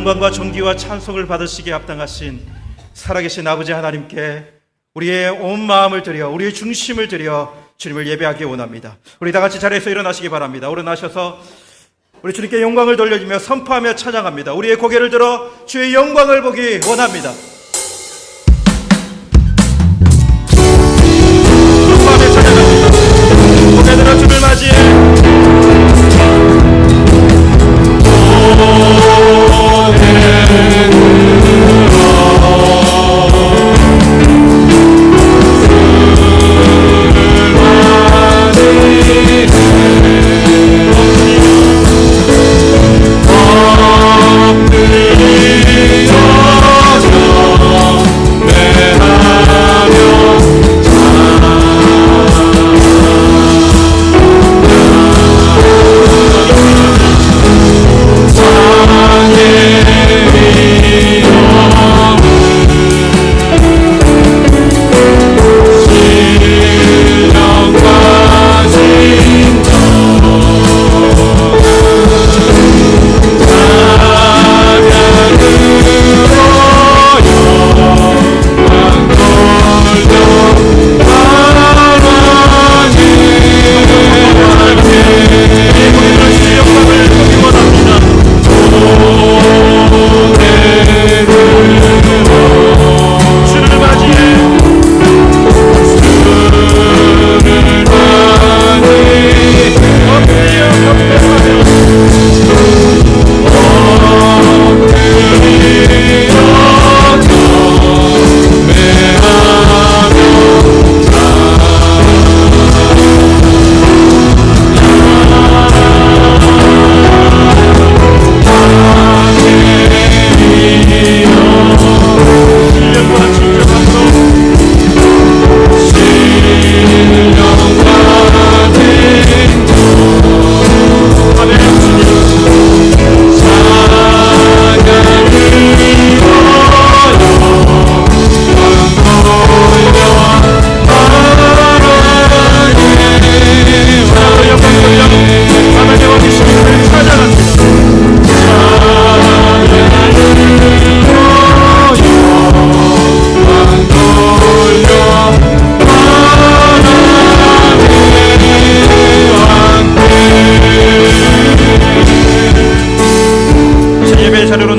영광과 존귀와 찬송을 받으시기에 합당하신 살아계신 아버지 하나님께 우리의 온 마음을 드려 우리의 중심을 드려 주님을 예배하기 원합니다. 우리 다 같이 자리에서 일어나시기 바랍니다. 일어나셔서 우리 주님께 영광을 돌려주며 선포하며 찬양합니다. 우리의 고개를 들어 주의 영광을 보기 원합니다. 선포하며 찬양합니다. 고개 들어 주를 맞이해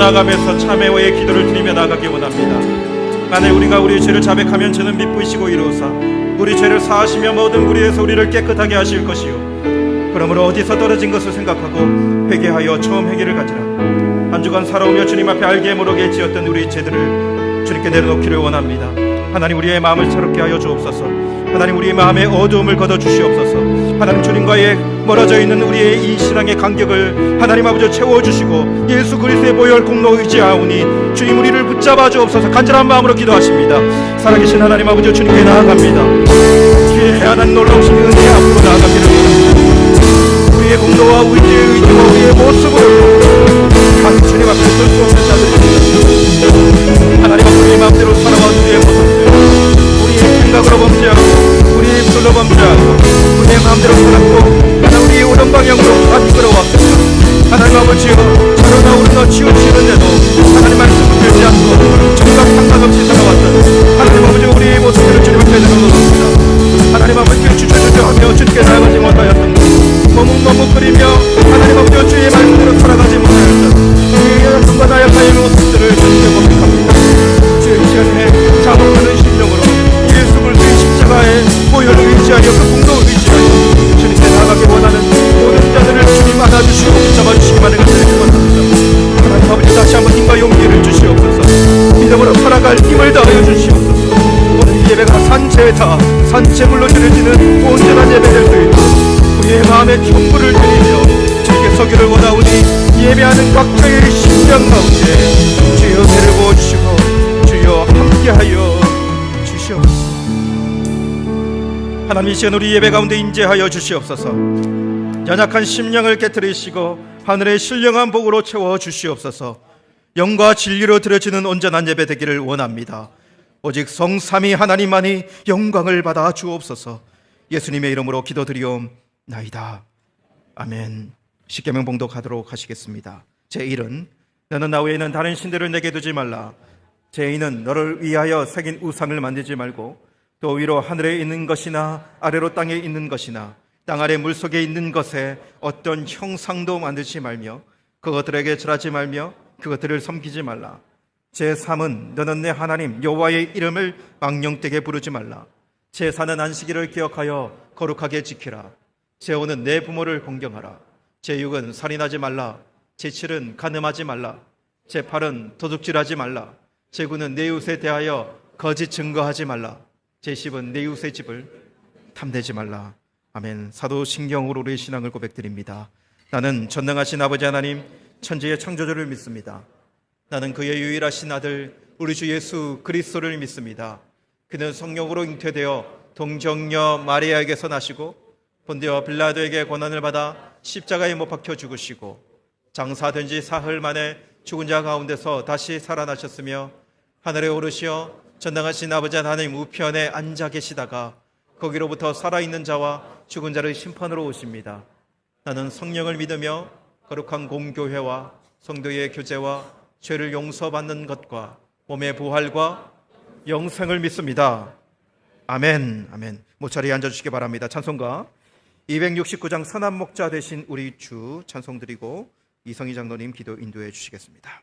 나아가면서 참회와의 기도를 드리며 나아가기 원합니다. 만일 우리가 우리의 죄를 자백하면 저는 미쁘시고 이로우사 우리 죄를 사하시며 모든 불의에서 우리를 깨끗하게 하실 것이요 그러므로 어디서 떨어진 것을 생각하고 회개하여 처음 회개를 가지라. 한 주간 살아오며 주님 앞에 알게 모르게 지었던 우리의 죄들을 주님께 내려놓기를 원합니다. 하나님 우리의 마음을 새롭게 하여 주옵소서. 하나님 우리의 마음에 어두움을 걷어주시옵소서. 하나님 주님과의 멀어져 있는 우리의 이 신앙의 간격을 하나님 아버지 채워주시고 예수 그리스도의 보혈 공로 의지하오니 주님 우리를 붙잡아 주옵소서. 간절한 마음으로 기도하십니다. 살아계신 하나님 아버지 주님께 나아갑니다. 주의 하나님 놀라우신 은혜 앞으로 나아가기를 원합니다. 우리의 공로와 우리의 의지와 우리의 모습으로 각 주님 앞에 설 수 없는 자들입니다. 하나님 앞에 우리 마음대로 살아가는 우리의 모습들 우리의 생각으로 범죄하고 우리의 입술로 범죄하고 우리의 마음대로 살았고 하나님 우리의 오른 방향으로 다 이끌어왔습니다. 하나님 아버지여 자로 나오는 너 치우치는데도 하나님 말씀을 들지 않고 정작 상관없이 살아왔습니다. 위하여 그 공로를 의지하여 주님께 나가기 원하는 모든 자들을 주님 안아주시고 붙잡아주시기만을 간절히 원합니다. 하나님 아버지, 다시 한번 힘과 용기를 주시옵소서. 믿음으로 살아갈 힘을 다하여 주시옵소서. 오늘 이 예배가 산채다 산채물로 드려지는 온전한 예배될 수 있도록 우리의 마음에 촛불을 드리며 주께 서기를 원하오니 예배하는 각자의 심령 가운데 주여 배를 부어주시고 주여 함께하여 주시옵소서. 하나님, 이 시간 우리 예배 가운데 임재하여 주시옵소서. 연약한 심령을 깨뜨리시고 하늘의 신령한 복으로 채워 주시옵소서. 영과 진리로 드려지는 온전한 예배 되기를 원합니다. 오직 성삼위 하나님만이 영광을 받아 주옵소서. 예수님의 이름으로 기도드리옵나이다. 아멘. 십계명 봉독하도록 하시겠습니다. 제1은 너는 나 외에는 다른 신들을 내게 두지 말라. 제2는 너를 위하여 새긴 우상을 만들지 말고 또 위로 하늘에 있는 것이나 아래로 땅에 있는 것이나 땅 아래 물속에 있는 것에 어떤 형상도 만들지 말며 그것들에게 절하지 말며 그것들을 섬기지 말라. 제3은 너는 내 하나님 여호와의 이름을 망령되게 부르지 말라. 제4는 안식일을 기억하여 거룩하게 지키라. 제5는 내 부모를 공경하라. 제6은 살인하지 말라. 제7은 간음하지 말라. 제8은 도둑질하지 말라. 제9는 내 이웃에 대하여 거짓 증거하지 말라. 제10은 내 이웃의 집을 탐내지 말라. 아멘. 사도신경으로 우리의 신앙을 고백드립니다. 나는 전능하신 아버지 하나님 천지의 창조주를 믿습니다. 나는 그의 유일하신 아들 우리 주 예수 그리스도를 믿습니다. 그는 성령으로 잉태되어 동정녀 마리아에게서 나시고 본디오 빌라도에게 고난을 받아 십자가에 못 박혀 죽으시고 장사된 지 사흘 만에 죽은 자 가운데서 다시 살아나셨으며 하늘에 오르시어 전능하신 아버지 하나님 우편에 앉아 계시다가 거기로부터 살아있는 자와 죽은 자를 심판으로 오십니다. 나는 성령을 믿으며 거룩한 공교회와 성도의 교제와 죄를 용서받는 것과 몸의 부활과 영생을 믿습니다. 아멘. 아멘. 모자리에 앉아주시기 바랍니다. 찬송가 269장 선한 목자 되신 우리 주 찬송 드리고 이성희 장로님 기도 인도해 주시겠습니다.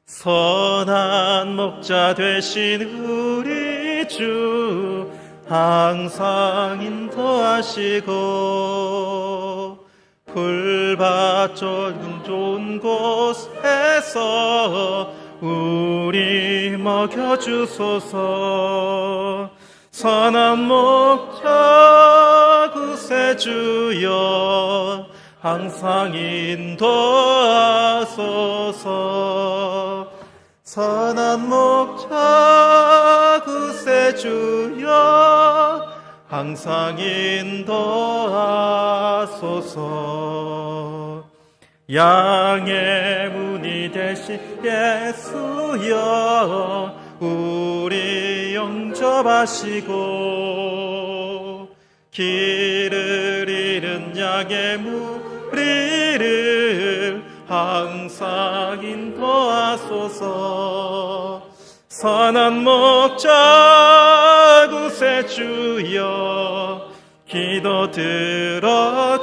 선한 목자 되신 우리 주 항상 인도하시고 풀밭 좋은 곳에서 우리 먹여주소서. 선한 목자 구세주여 항상 인도하소서. 선한 목자 구세주여 항상 인도하소서. 양의 문이 되신 예수여 우리 영접하시고 길을 잃은 양의 무리를 항상 인도하소서. 선한 목자 구세주여 기도 들어주소서.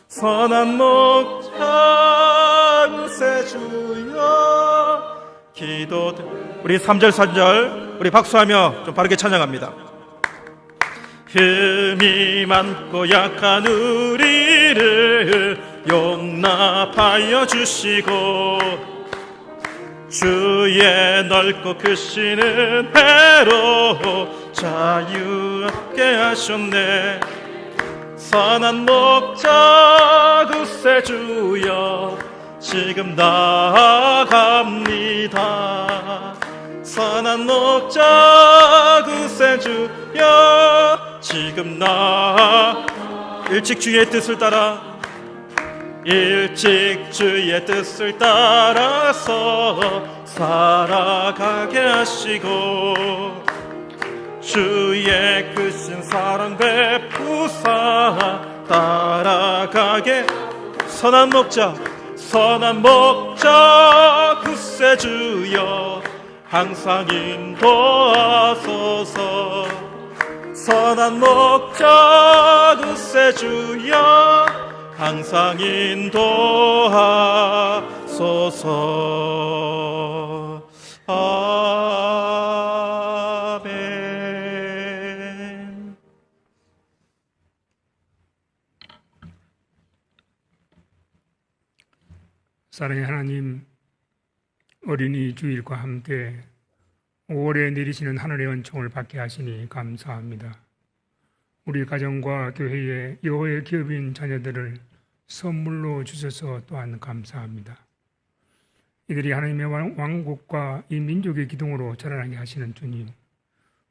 선한 목자 구세주여 기도 우리 3절 4절 우리 박수하며 좀 바르게 찬양합니다. 흠이 많고 약한 우리를 용납하여 주시고 주의 넓고 크시는 배로 자유 얻게 하셨네. 선한 목자 구세주여 지금 나아갑니다. 선한 목자 구세주여 지금 일찍 주의 뜻을 따라 일찍 주의 뜻을 따라서 살아가게 하시고 주의 크신 사랑 베푸사 따라가게. 선한 목자 구세주여 항상 인도하소서. 선한 목자 두세 주여 항상 인도하소서. 아멘. 사랑의 하나님, 어린이 주일과 함께 5월에 내리시는 하늘의 은총을 받게 하시니 감사합니다. 우리 가정과 교회에 여호와의 기업인 자녀들을 선물로 주셔서 또한 감사합니다. 이들이 하나님의 왕국과 이 민족의 기둥으로 자라나게 하시는 주님,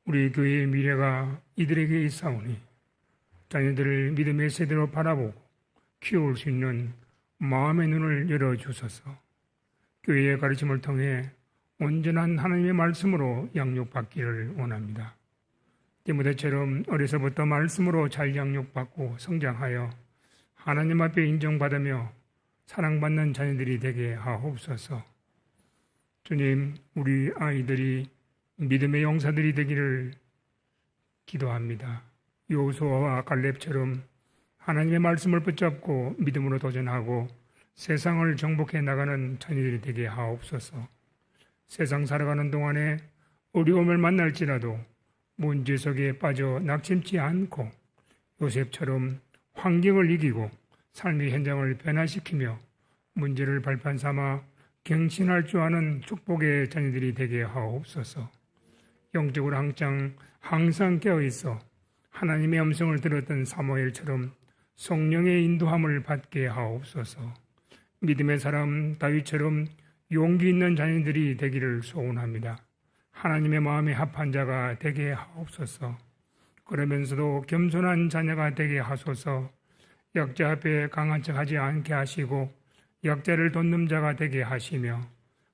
우리 교회의 미래가 이들에게 있사오니 자녀들을 믿음의 세대로 바라보고 키울 수 있는 마음의 눈을 열어주셔서 교회의 가르침을 통해 온전한 하나님의 말씀으로 양육받기를 원합니다. 디모데처럼 어려서부터 말씀으로 잘 양육받고 성장하여 하나님 앞에 인정받으며 사랑받는 자녀들이 되게 하옵소서. 주님, 우리 아이들이 믿음의 용사들이 되기를 기도합니다. 여호수아와 갈렙처럼 하나님의 말씀을 붙잡고 믿음으로 도전하고 세상을 정복해 나가는 자녀들이 되게 하옵소서. 세상 살아가는 동안에 어려움을 만날지라도 문제 속에 빠져 낙심치 않고 요셉처럼 환경을 이기고 삶의 현장을 변화시키며 문제를 발판 삼아 경신할 줄 아는 축복의 자녀들이 되게 하옵소서. 영적으로 항상 깨어있어 하나님의 음성을 들었던 사무엘처럼 성령의 인도함을 받게 하옵소서. 믿음의 사람 다윗처럼 용기 있는 자녀들이 되기를 소원합니다. 하나님의 마음에 합한 자가 되게 하옵소서. 그러면서도 겸손한 자녀가 되게 하소서. 약자 앞에 강한 척하지 않게 하시고 약자를 돕는 자가 되게 하시며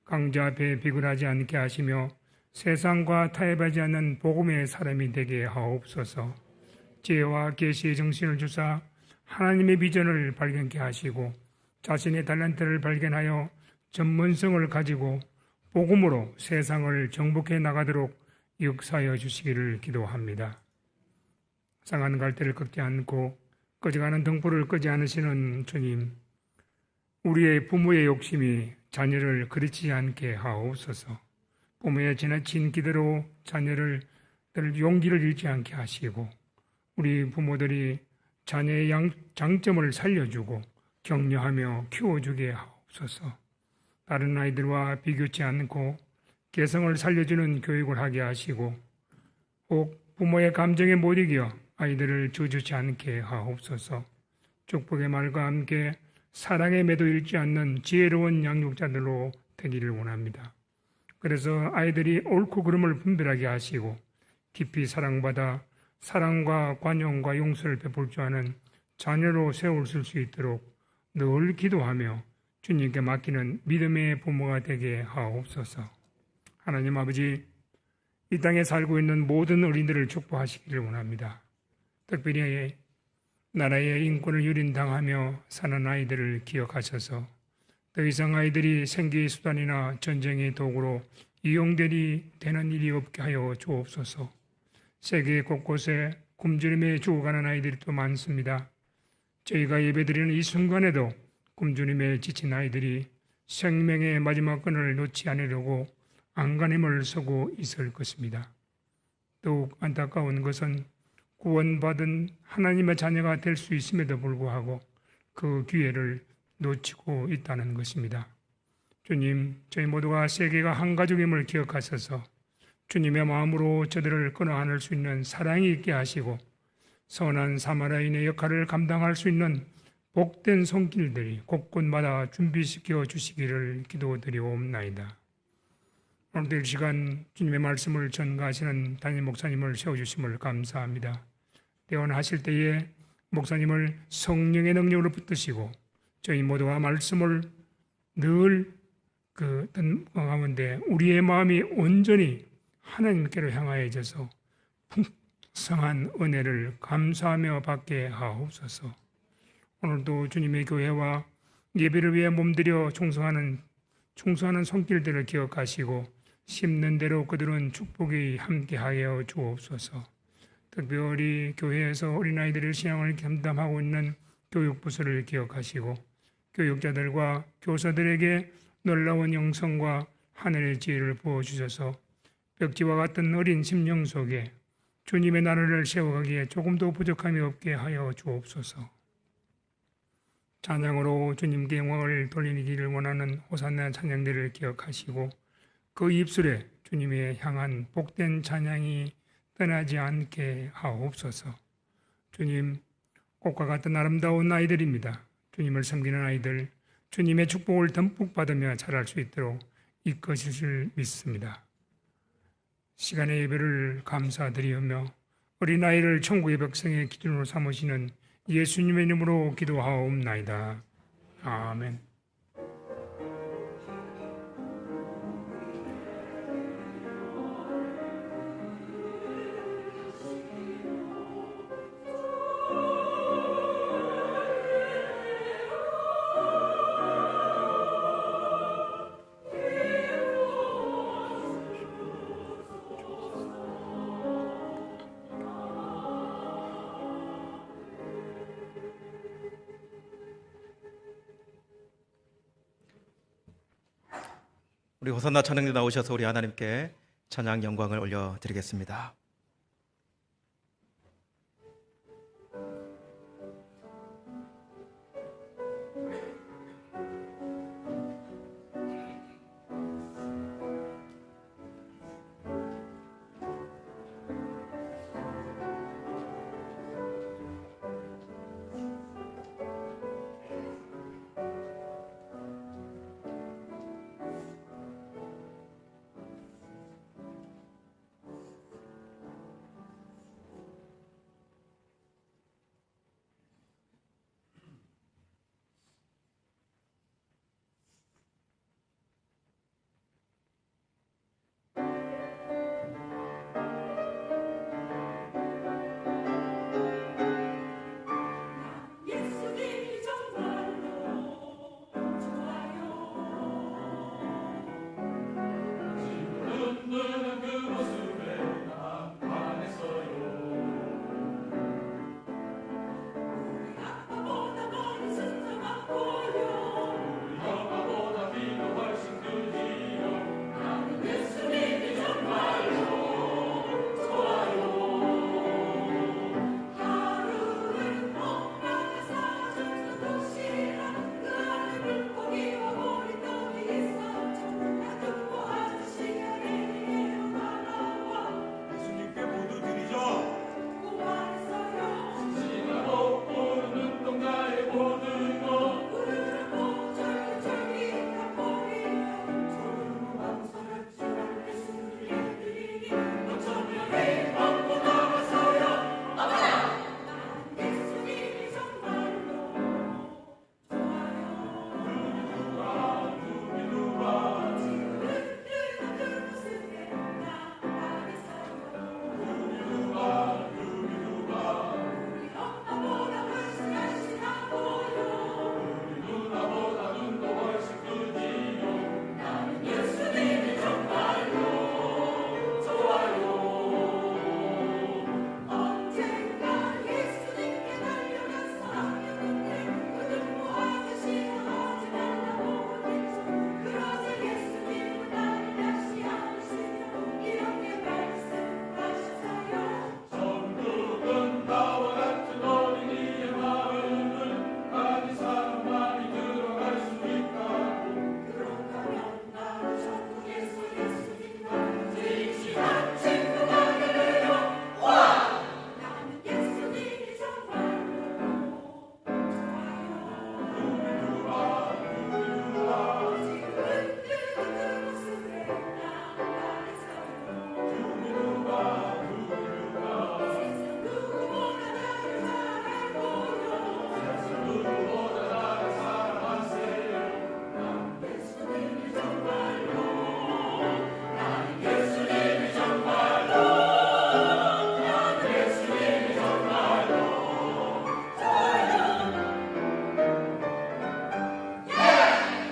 강자 앞에 비굴하지 않게 하시며 세상과 타협하지 않는 복음의 사람이 되게 하옵소서. 지혜와 계시의 정신을 주사 하나님의 비전을 발견케 하시고 자신의 달란트를 발견하여 전문성을 가지고 복음으로 세상을 정복해 나가도록 역사하여 주시기를 기도합니다. 상한 갈대를 꺾지 않고 꺼져가는 등불을 끄지 않으시는 주님, 우리의 부모의 욕심이 자녀를 그르치지 않게 하옵소서. 부모의 지나친 기대로 자녀를 용기를 잃지 않게 하시고 우리 부모들이 자녀의 장점을 살려주고 격려하며 키워주게 하옵소서. 다른 아이들과 비교치 않고 개성을 살려주는 교육을 하게 하시고 혹 부모의 감정에 못 이겨 아이들을 저주치 않게 하옵소서. 축복의 말과 함께 사랑에 매도 잃지 않는 지혜로운 양육자들로 되기를 원합니다. 그래서 아이들이 옳고 그름을 분별하게 하시고 깊이 사랑받아 사랑과 관용과 용서를 베풀 줄 아는 자녀로 세울 수 있도록 늘 기도하며 주님께 맡기는 믿음의 부모가 되게 하옵소서. 하나님 아버지, 이 땅에 살고 있는 모든 어린이들을 축복하시기를 원합니다. 특별히 나라의 인권을 유린당하며 사는 아이들을 기억하셔서 더 이상 아이들이 생계의 수단이나 전쟁의 도구로 이용되는 일이 없게 하여 주옵소서. 세계 곳곳에 굶주림에 죽어가는 아이들이 또 많습니다. 저희가 예배드리는 이 순간에도 굶주림에 지친 아이들이 생명의 마지막 끈을 놓지 않으려고 안간힘을 쓰고 있을 것입니다. 더욱 안타까운 것은 구원받은 하나님의 자녀가 될 수 있음에도 불구하고 그 기회를 놓치고 있다는 것입니다. 주님, 저희 모두가 세계가 한 가족임을 기억하셔서 주님의 마음으로 저들을 끊어 안을 수 있는 사랑이 있게 하시고 선한 사마리아인의 역할을 감당할 수 있는 복된 손길들이 곳곳마다 준비시켜 주시기를 기도드리옵나이다. 오늘도 이 시간 주님의 말씀을 전가하시는 담임 목사님을 세워주심을 감사합니다. 대원하실 때에 목사님을 성령의 능력으로 붙드시고 저희 모두가 말씀을 늘 가운데 우리의 마음이 온전히 하나님께로 향하여져서 풍성한 은혜를 감사하며 받게 하옵소서. 오늘도 주님의 교회와 예배를 위해 몸들여 충성하는 손길들을 기억하시고 심는 대로 그들은 축복이 함께하여 주옵소서. 특별히 교회에서 어린아이들의 신앙을 담당하고 있는 교육부서를 기억하시고 교육자들과 교사들에게 놀라운 영성과 하늘의 지혜를 부어주셔서 벽지와 같은 어린 심령 속에 주님의 나라를 세워가기에 조금도 부족함이 없게 하여 주옵소서. 찬양으로 주님께 영광을 돌리기를 원하는 호산나 찬양들을 기억하시고 그 입술에 주님의 향한 복된 찬양이 떠나지 않게 하옵소서. 주님, 꽃과 같은 아름다운 아이들입니다. 주님을 섬기는 아이들, 주님의 축복을 듬뿍 받으며 자랄 수 있도록 이끄실 믿습니다. 시간의 예배를 감사드리며 어린아이를 천국의 백성의 기준으로 삼으시는 예수님의 이름으로 기도하옵나이다. 아멘. 우리 호산나 찬양대 나오셔서 우리 하나님께 찬양 영광을 올려드리겠습니다.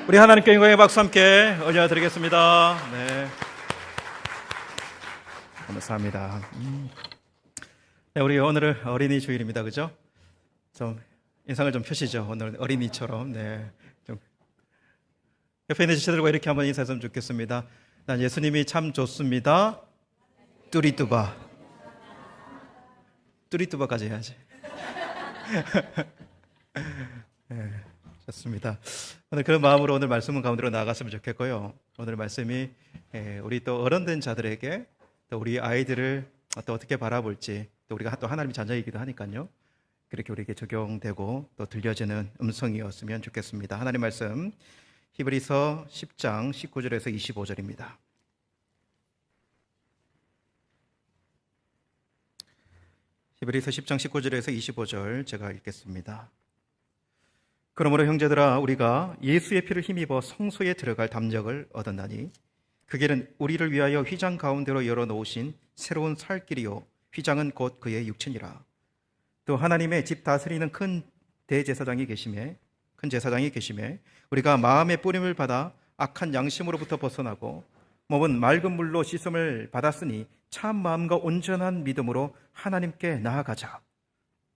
우리 하나님께 영광의 박수 함께 올려드리겠습니다. 네, 감사합니다. 네, 우리 오늘은 어린이 주일입니다. 그죠? 좀 인상을 좀 펴시죠. 오늘 어린이처럼. 네. 좀 옆에 있는 지체들과 이렇게 한번 인사했으면 좋겠습니다. 난 예수님이 참 좋습니다. 뚜리뚜바. 뚜리뚜바까지 해야지. 네, 좋습니다. 오늘 그런 마음으로 오늘 말씀 가운데로 나아갔으면 좋겠고요. 오늘 말씀이 우리 또 어른된 자들에게 또 우리 아이들을 또 어떻게 바라볼지, 또 우리가 또 하나님의 자녀이기도 하니까요. 그렇게 우리에게 적용되고 또 들려지는 음성이었으면 좋겠습니다. 하나님 말씀 히브리서 10장 19절에서 25절입니다. 히브리서 10장 19절에서 25절 제가 읽겠습니다. 그러므로 형제들아, 우리가 예수의 피를 힘입어 성소에 들어갈 담력을 얻었나니 그 길은 우리를 위하여 휘장 가운데로 열어놓으신 새로운 살 길이요 휘장은 곧 그의 육체니라. 또 하나님의 집 다스리는 큰 제사장이 계심에 우리가 마음의 뿌림을 받아 악한 양심으로부터 벗어나고 몸은 맑은 물로 씻음을 받았으니 참 마음과 온전한 믿음으로 하나님께 나아가자.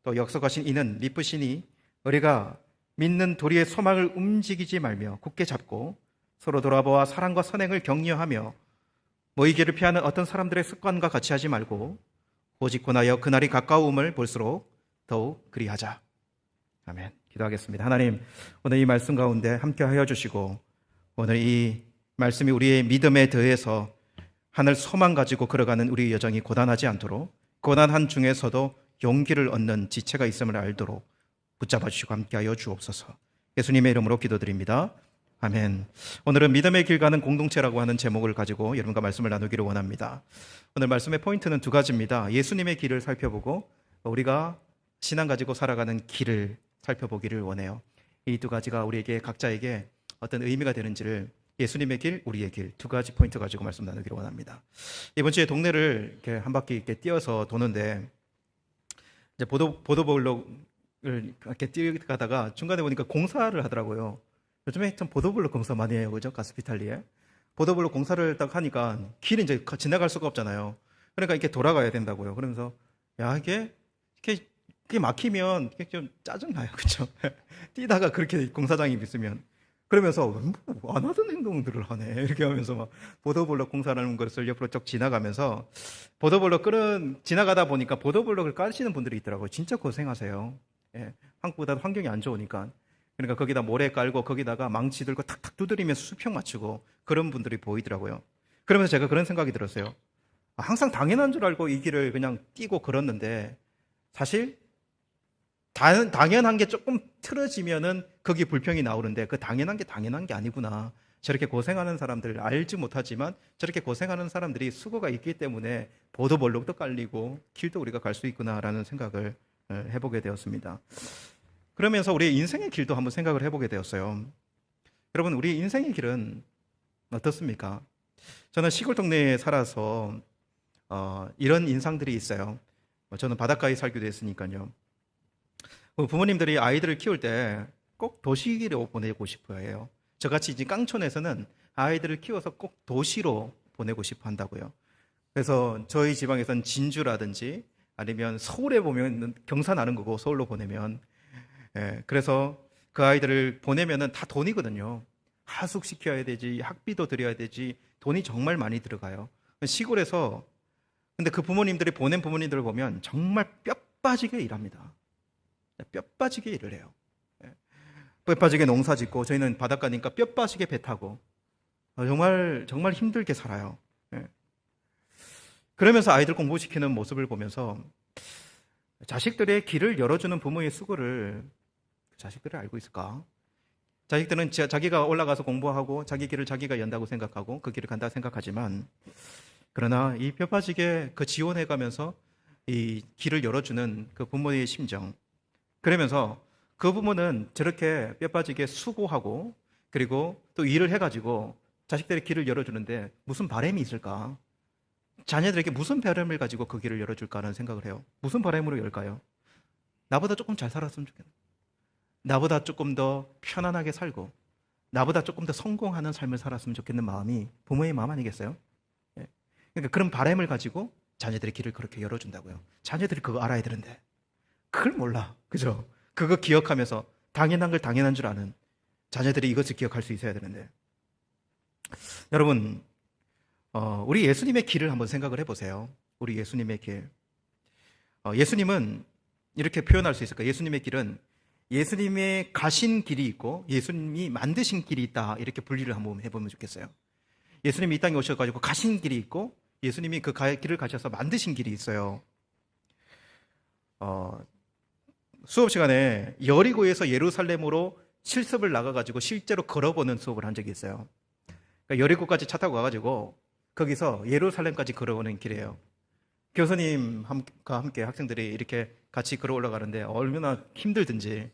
또 역석하신 이는 미쁘시니 우리가 믿는 도리의 소망을 움직이지 말며 굳게 잡고 서로 돌아보아 사랑과 선행을 격려하며 모이기를 피하는 어떤 사람들의 습관과 같이 하지 말고 오직 권하여 그날이 가까움을 볼수록 더욱 그리하자. 아멘. 기도하겠습니다. 하나님, 오늘 이 말씀 가운데 함께 하여 주시고 오늘 이 말씀이 우리의 믿음에 더해서 하늘 소망 가지고 걸어가는 우리 여정이 고단하지 않도록, 고난한 중에서도 용기를 얻는 지체가 있음을 알도록 붙잡아 주시고 함께 하여 주옵소서. 예수님의 이름으로 기도드립니다. 아멘. 오늘은 믿음의 길 가는 공동체라고 하는 제목을 가지고 여러분과 말씀을 나누기를 원합니다. 오늘 말씀의 포인트는 두 가지입니다. 예수님의 길을 살펴보고 우리가 신앙 가지고 살아가는 길을 살펴보기를 원해요. 이 두 가지가 우리에게 각자에게 어떤 의미가 되는지를, 예수님의 길, 우리의 길, 두 가지 포인트 가지고 말씀 나누기를 원합니다. 이번 주에 동네를 이렇게 한 바퀴 이렇게 뛰어서 도는데 이제 보도블록을 이렇게 뛰어가다가 중간에 보니까 공사를 하더라고요. 요즘에 참 보도블록 공사 많이 해요, 그죠? 가스피탈리에 보도블록 공사를 딱 하니까 길이 이제 지나갈 수가 없잖아요. 그러니까 이렇게 돌아가야 된다고요. 그러면서 야, 이게 막히면 좀 짜증나요, 그렇죠? 뛰다가 그렇게 공사장이 있으면 그러면서 안 하던 행동들을 하네 이렇게 하면서 막 보도블록 공사라는 것을 옆으로 쭉 지나가면서 보도블록 지나가다 보니까 보도블록을 까시는 분들이 있더라고요. 진짜 고생하세요. 예, 한국보다 환경이 안 좋으니까. 그러니까 거기다 모래 깔고 거기다가 망치 들고 탁탁 두드리면서 수평 맞추고 그런 분들이 보이더라고요. 그러면서 제가 그런 생각이 들었어요. 항상 당연한 줄 알고 이 길을 그냥 뛰고 걸었는데 사실 당연한 게 조금 틀어지면은 거기 불평이 나오는데 그 당연한 게 아니구나. 저렇게 고생하는 사람들 알지 못하지만 저렇게 고생하는 사람들이 수고가 있기 때문에 보도블록도 깔리고 길도 우리가 갈 수 있구나라는 생각을 해보게 되었습니다. 그러면서 우리 인생의 길도 한번 생각을 해보게 되었어요. 여러분, 우리 인생의 길은 어떻습니까? 저는 시골 동네에 살아서 이런 인상들이 있어요. 저는 바닷가에 살기도 했으니까요. 부모님들이 아이들을 키울 때 꼭 도시로 보내고 싶어 해요. 저같이 이제 깡촌에서는 아이들을 키워서 꼭 도시로 보내고 싶어 한다고요. 그래서 저희 지방에서는 진주라든지 아니면 서울에 보면 경사 나는 거고 서울로 보내면 그래서 그 아이들을 보내면은 다 돈이거든요. 하숙시켜야 되지, 학비도 드려야 되지, 돈이 정말 많이 들어가요. 시골에서 근데 그 부모님들이 보낸 부모님들을 보면 정말 뼈 빠지게 일합니다. 뼈 빠지게 일을 해요. 뼈 빠지게 농사 짓고 저희는 바닷가니까 뼈 빠지게 배 타고 정말 힘들게 살아요. 그러면서 아이들 공부시키는 모습을 보면서 자식들의 길을 열어주는 부모의 수고를 자식들이 알고 있을까? 자식들은 자기가 올라가서 공부하고 자기 길을 자기가 연다고 생각하고 그 길을 간다고 생각하지만 그러나 이 뼈 빠지게 그 지원해가면서 이 길을 열어주는 그 부모의 심정, 그러면서 그 부모는 저렇게 뼈 빠지게 수고하고 그리고 또 일을 해가지고 자식들의 길을 열어주는데 무슨 바람이 있을까? 자녀들에게 무슨 바람을 가지고 그 길을 열어줄까 하는 생각을 해요. 무슨 바람으로 열까요? 나보다 조금 잘 살았으면 좋겠네. 나보다 조금 더 편안하게 살고 나보다 조금 더 성공하는 삶을 살았으면 좋겠는 마음이 부모의 마음 아니겠어요? 그러니까 그런 바람을 가지고 자녀들의 길을 그렇게 열어준다고요. 자녀들이 그거 알아야 되는데 그걸 몰라. 그죠? 그거 기억하면서 당연한 걸 당연한 줄 아는 자녀들이 이것을 기억할 수 있어야 되는데, 여러분, 우리 예수님의 길을 한번 생각을 해보세요. 우리 예수님의 길. 예수님은 이렇게 표현할 수 있을까요? 예수님의 길은 예수님의 가신 길이 있고 예수님이 만드신 길이 있다, 이렇게 분리를 한번 해보면 좋겠어요. 예수님이 이 땅에 오셔가지고 가신 길이 있고 예수님이 그 길을 가셔서 만드신 길이 있어요. 수업 시간에 여리고에서 예루살렘으로 실습을 나가가지고 실제로 걸어보는 수업을 한 적이 있어요. 그러니까 여리고까지 차 타고 가가지고 거기서 예루살렘까지 걸어오는 길이에요. 교수님과 함께 학생들이 이렇게 같이 걸어 올라가는데 얼마나 힘들든지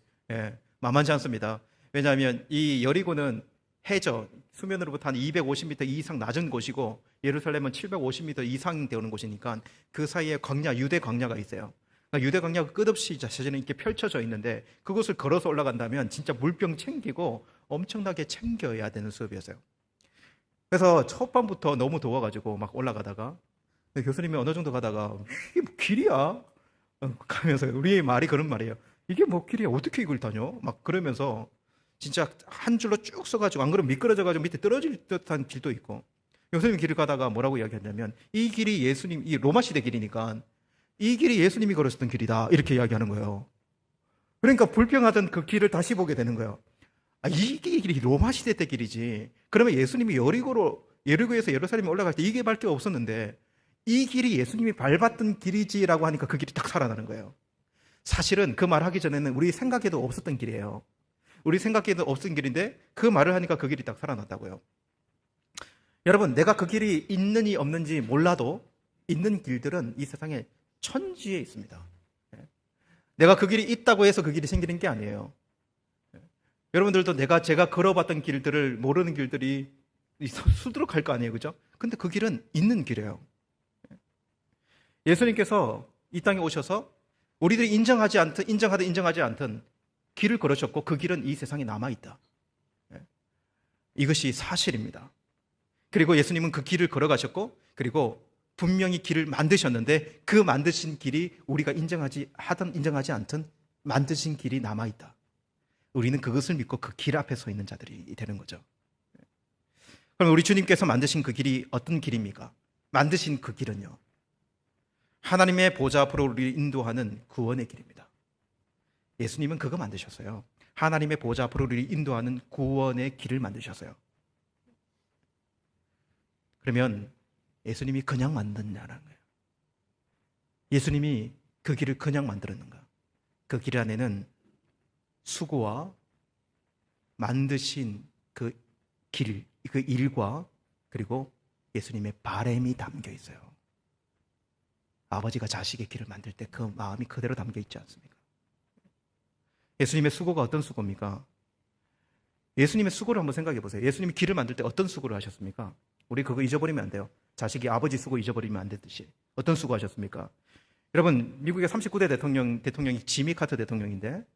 만만치 않습니다. 왜냐하면 이 여리고는 해저 수면으로부터 한 250m 이상 낮은 곳이고 예루살렘은 750m 이상 되는 곳이니까 그 사이에 광야, 유대 광야가 있어요. 그러니까 유대 광야가 끝없이 자신은 이렇게 펼쳐져 있는데 그곳을 걸어서 올라간다면 진짜 물병 챙기고 엄청나게 챙겨야 되는 수업이었어요. 그래서 첫 밤부터 너무 더워가지고 막 올라가다가 교수님이 어느 정도 가다가 이게 뭐 길이야? 가면서 우리의 말이 그런 말이에요. 이게 뭐 길이야? 어떻게 이걸 다녀? 막 그러면서 진짜 한 줄로 쭉 써가지고 안 그러면 미끄러져가지고 밑에 떨어질 듯한 길도 있고, 교수님 길을 가다가 뭐라고 이야기했냐면 이 길이 예수님, 이 로마 시대 길이니까 이 길이 예수님이 걸으셨던 길이다, 이렇게 이야기하는 거예요. 그러니까 불평하던 그 길을 다시 보게 되는 거예요. 이 길이 로마 시대 때 길이지. 그러면 예수님이 여리고에서 예루살렘에 올라갈 때 이게 밖에 없었는데 이 길이 예수님이 밟았던 길이지라고 하니까 그 길이 딱 살아나는 거예요. 사실은 그 말 하기 전에는 우리 생각에도 없었던 길이에요. 우리 생각에도 없었던 길인데 그 말을 하니까 그 길이 딱 살아났다고요. 여러분, 내가 그 길이 있는지 없는지 몰라도 있는 길들은 이 세상에 천지에 있습니다. 내가 그 길이 있다고 해서 그 길이 생기는 게 아니에요. 여러분들도 제가 걸어봤던 길들을 모르는 길들이 수두룩할 거 아니에요, 그죠? 근데 그 길은 있는 길이에요. 예수님께서 이 땅에 오셔서 우리들이 인정하든 인정하지 않든 길을 걸으셨고 그 길은 이 세상에 남아있다. 이것이 사실입니다. 그리고 예수님은 그 길을 걸어가셨고 그리고 분명히 길을 만드셨는데 그 만드신 길이 우리가 인정하지 않든 만드신 길이 남아있다. 우리는 그것을 믿고 그 길 앞에 서 있는 자들이 되는 거죠. 그럼 우리 주님께서 만드신 그 길이 어떤 길입니까? 만드신 그 길은요, 하나님의 보좌 앞으로 우리를 인도하는 구원의 길입니다. 예수님은 그거 만드셨어요. 하나님의 보좌 앞으로 우리를 인도하는 구원의 길을 만드셨어요. 그러면 예수님이 그냥 만드냐는 거예요. 예수님이 그 길을 그냥 만들었는가? 그 길 안에는 수고와 만드신 그 길, 그 일과 그리고 예수님의 바람이 담겨 있어요. 아버지가 자식의 길을 만들 때 그 마음이 그대로 담겨 있지 않습니까? 예수님의 수고가 어떤 수고입니까? 예수님의 수고를 한번 생각해 보세요. 예수님이 길을 만들 때 어떤 수고를 하셨습니까? 우리 그거 잊어버리면 안 돼요. 자식이 아버지 수고 잊어버리면 안 되듯이. 어떤 수고 하셨습니까? 여러분, 미국의 39대 대통령이 지미 카터 대통령인데,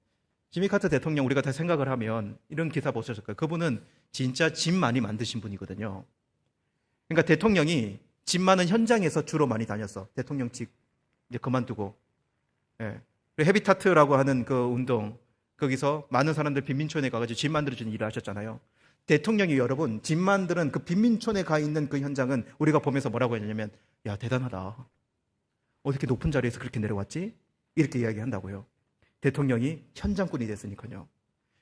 지미 카터 대통령 우리가 다 생각을 하면 이런 기사 보셨을 거예요. 그분은 진짜 집 많이 만드신 분이거든요. 그러니까 대통령이 집 많은 현장에서 주로 많이 다녔어. 대통령직 이제 그만두고. 헤비타트라고 하는 그 운동, 거기서 많은 사람들 빈민촌에 가가지고 집 만들어주는 일을 하셨잖아요. 대통령이 여러분, 집 만드는 그 빈민촌에 가 있는 그 현장은 우리가 보면서 뭐라고 했냐면, 야, 대단하다. 어떻게 높은 자리에서 그렇게 내려왔지? 이렇게 이야기한다고요. 대통령이 현장꾼이 됐으니까요.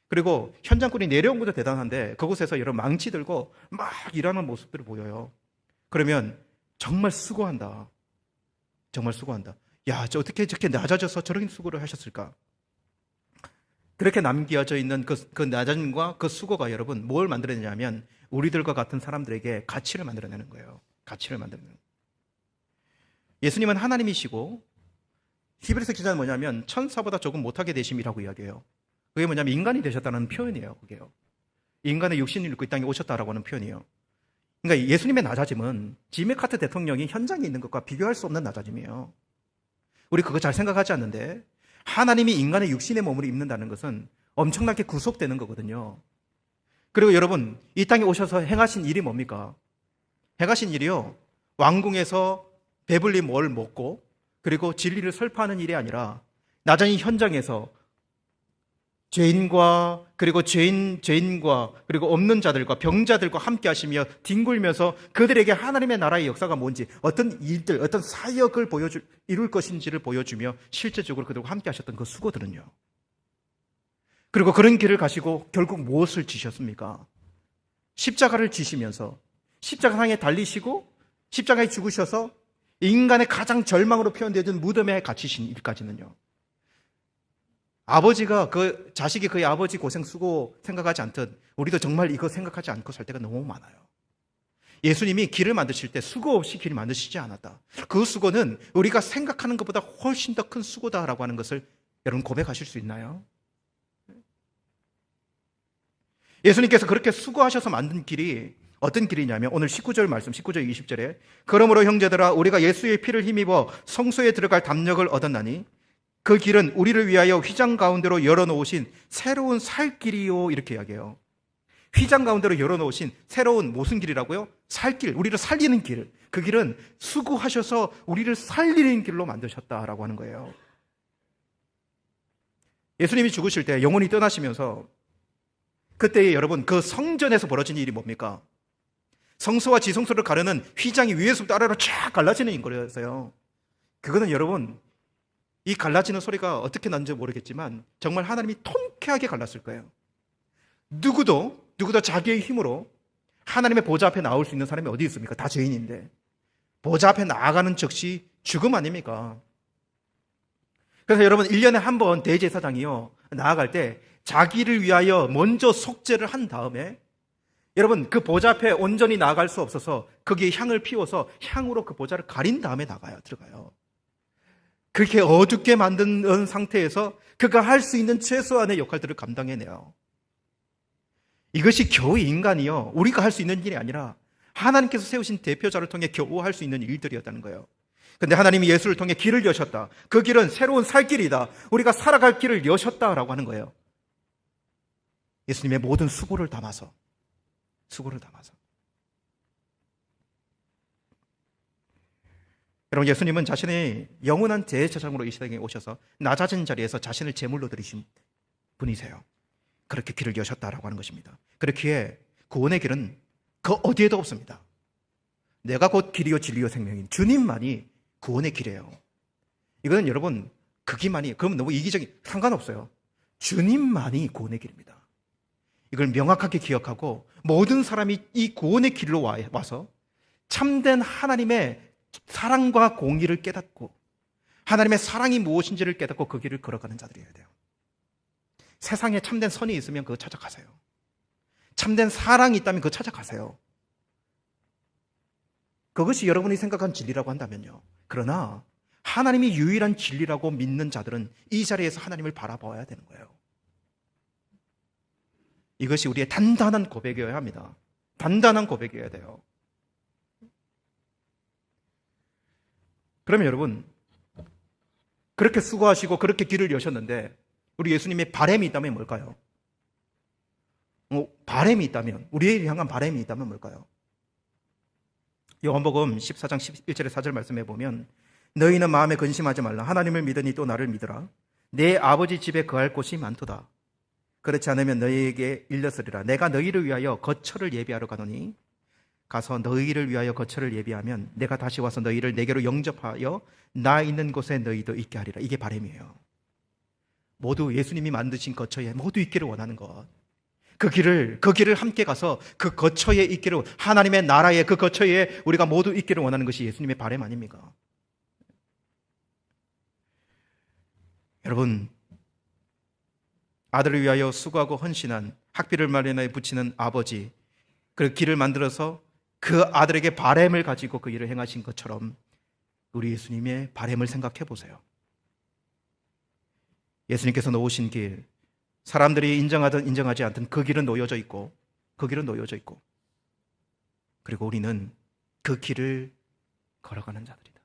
그리고 현장꾼이 내려온 것도 대단한데 그곳에서 여러 망치 들고 막 일하는 모습들을 보여요. 그러면 정말 수고한다. 정말 수고한다. 야, 어떻게 저렇게 낮아져서 저런 수고를 하셨을까? 그렇게 남겨져 있는 그 낮아짐과 그 수고가 여러분 뭘 만들어내냐면 우리들과 같은 사람들에게 가치를 만들어내는 거예요. 가치를 만들어내는 거예요. 예수님은 하나님이시고 히브리서 기자는 뭐냐면 천사보다 조금 못하게 되심이라고 이야기해요. 그게 뭐냐면 인간이 되셨다는 표현이에요. 그게요. 인간의 육신을 입고 이 땅에 오셨다라고 하는 표현이에요. 그러니까 예수님의 낮아짐은 지미 카터 대통령이 현장에 있는 것과 비교할 수 없는 낮아짐이에요. 우리 그거 잘 생각하지 않는데 하나님이 인간의 육신의 몸을 입는다는 것은 엄청나게 구속되는 거거든요. 그리고 여러분, 이 땅에 오셔서 행하신 일이 뭡니까? 행하신 일이요, 왕궁에서 배불리 뭘 먹고 그리고 진리를 설파하는 일이 아니라 나중에 현장에서 죄인과 그리고 죄인과 그리고 없는 자들과 병자들과 함께 하시며 뒹굴면서 그들에게 하나님의 나라의 역사가 뭔지 어떤 일들, 어떤 사역을 이룰 것인지를 보여주며 실제적으로 그들과 함께 하셨던 그 수고들은요. 그리고 그런 길을 가시고 결국 무엇을 지셨습니까? 십자가를 지시면서 십자가상에 달리시고 십자가에 죽으셔서 인간의 가장 절망으로 표현되던 무덤에 갇히신 일까지는요. 아버지가 자식이 그의 아버지 고생 수고 생각하지 않듯 우리도 정말 이거 생각하지 않고 살 때가 너무 많아요. 예수님이 길을 만드실 때 수고 없이 길을 만드시지 않았다. 그 수고는 우리가 생각하는 것보다 훨씬 더 큰 수고다라고 하는 것을 여러분 고백하실 수 있나요? 예수님께서 그렇게 수고하셔서 만든 길이 어떤 길이냐면 오늘 19절 말씀 19절 20절에 그러므로 형제들아 우리가 예수의 피를 힘입어 성소에 들어갈 담력을 얻었나니 그 길은 우리를 위하여 휘장 가운데로 열어놓으신 새로운 살 길이요 이렇게 이야기해요. 휘장 가운데로 열어놓으신 새로운 무슨 길이라고요? 살길, 우리를 살리는 길. 그 길은 수고하셔서 우리를 살리는 길로 만드셨다라고 하는 거예요. 예수님이 죽으실 때 영혼이 떠나시면서 그때 여러분 그 성전에서 벌어진 일이 뭡니까? 성소와 지성소를 가르는 휘장이 위에서부터 아래로 쫙 갈라지는 거였어요. 그거는 여러분 이 갈라지는 소리가 어떻게 났는지 모르겠지만 정말 하나님이 통쾌하게 갈랐을 거예요. 누구도 자기의 힘으로 하나님의 보좌 앞에 나올 수 있는 사람이 어디 있습니까? 다 죄인인데 보좌 앞에 나아가는 즉시 죽음 아닙니까? 그래서 여러분 1년에 한 번 대제사장이요 나아갈 때 자기를 위하여 먼저 속죄를 한 다음에 여러분 그 보좌 앞에 온전히 나아갈 수 없어서 거기에 향을 피워서 향으로 그 보좌를 가린 다음에 들어가요. 그렇게 어둡게 만든 상태에서 그가 할 수 있는 최소한의 역할들을 감당해내요. 이것이 겨우 인간이요 우리가 할 수 있는 일이 아니라 하나님께서 세우신 대표자를 통해 겨우 할 수 있는 일들이었다는 거예요. 그런데 하나님이 예수를 통해 길을 여셨다. 그 길은 새로운 살 길이다. 우리가 살아갈 길을 여셨다라고 하는 거예요. 예수님의 모든 수고를 담아서 여러분 예수님은 자신의 영원한 대제사장으로 이 세상에 오셔서 낮아진 자리에서 자신을 제물로 드리신 분이세요. 그렇게 길을 여셨다라고 하는 것입니다. 그렇기에 구원의 길은 그 어디에도 없습니다. 내가 곧 길이요 진리요 생명인 주님만이 구원의 길이에요. 이거는 여러분 그기만이 그러면 너무 이기적인 상관없어요. 주님만이 구원의 길입니다. 이걸 명확하게 기억하고 모든 사람이 이 구원의 길로 와서 참된 하나님의 사랑과 공의를 깨닫고 하나님의 사랑이 무엇인지를 깨닫고 그 길을 걸어가는 자들이어야 돼요. 세상에 참된 선이 있으면 그거 찾아가세요. 참된 사랑이 있다면 그거 찾아가세요. 그것이 여러분이 생각한 진리라고 한다면요. 그러나 하나님이 유일한 진리라고 믿는 자들은 이 자리에서 하나님을 바라봐야 되는 거예요. 이것이 우리의 단단한 고백이어야 합니다. 단단한 고백이어야 돼요. 그러면 여러분 그렇게 수고하시고 그렇게 길을 여셨는데 우리 예수님의 바람이 있다면 뭘까요? 바람이 있다면 우리를 향한 바람이 있다면 뭘까요? 요한복음 14장 11절에 4절 말씀해 보면 너희는 마음에 근심하지 말라. 하나님을 믿으니 또 나를 믿으라. 내 아버지 집에 거할 곳이 많도다. 그렇지 않으면 너희에게 일렀으리라. 내가 너희를 위하여 거처를 예비하러 가노니 가서 너희를 위하여 거처를 예비하면 내가 다시 와서 너희를 내게로 영접하여 나 있는 곳에 너희도 있게 하리라. 이게 바람이에요. 모두 예수님이 만드신 거처에 모두 있기를 원하는 것. 그 길을 함께 가서 그 거처에 있기를, 하나님의 나라의 그 거처에 우리가 모두 있기를 원하는 것이 예수님의 바람 아닙니까? 여러분, 아들을 위하여 수고하고 헌신한, 학비를 마련하여 붙이는 아버지, 그 길을 만들어서 그 아들에게 바람을 가지고 그 일을 행하신 것처럼 우리 예수님의 바람을 생각해 보세요. 예수님께서 놓으신 길, 사람들이 인정하든 인정하지 않든 그 길은 놓여져 있고, 그리고 우리는 그 길을 걸어가는 자들이다.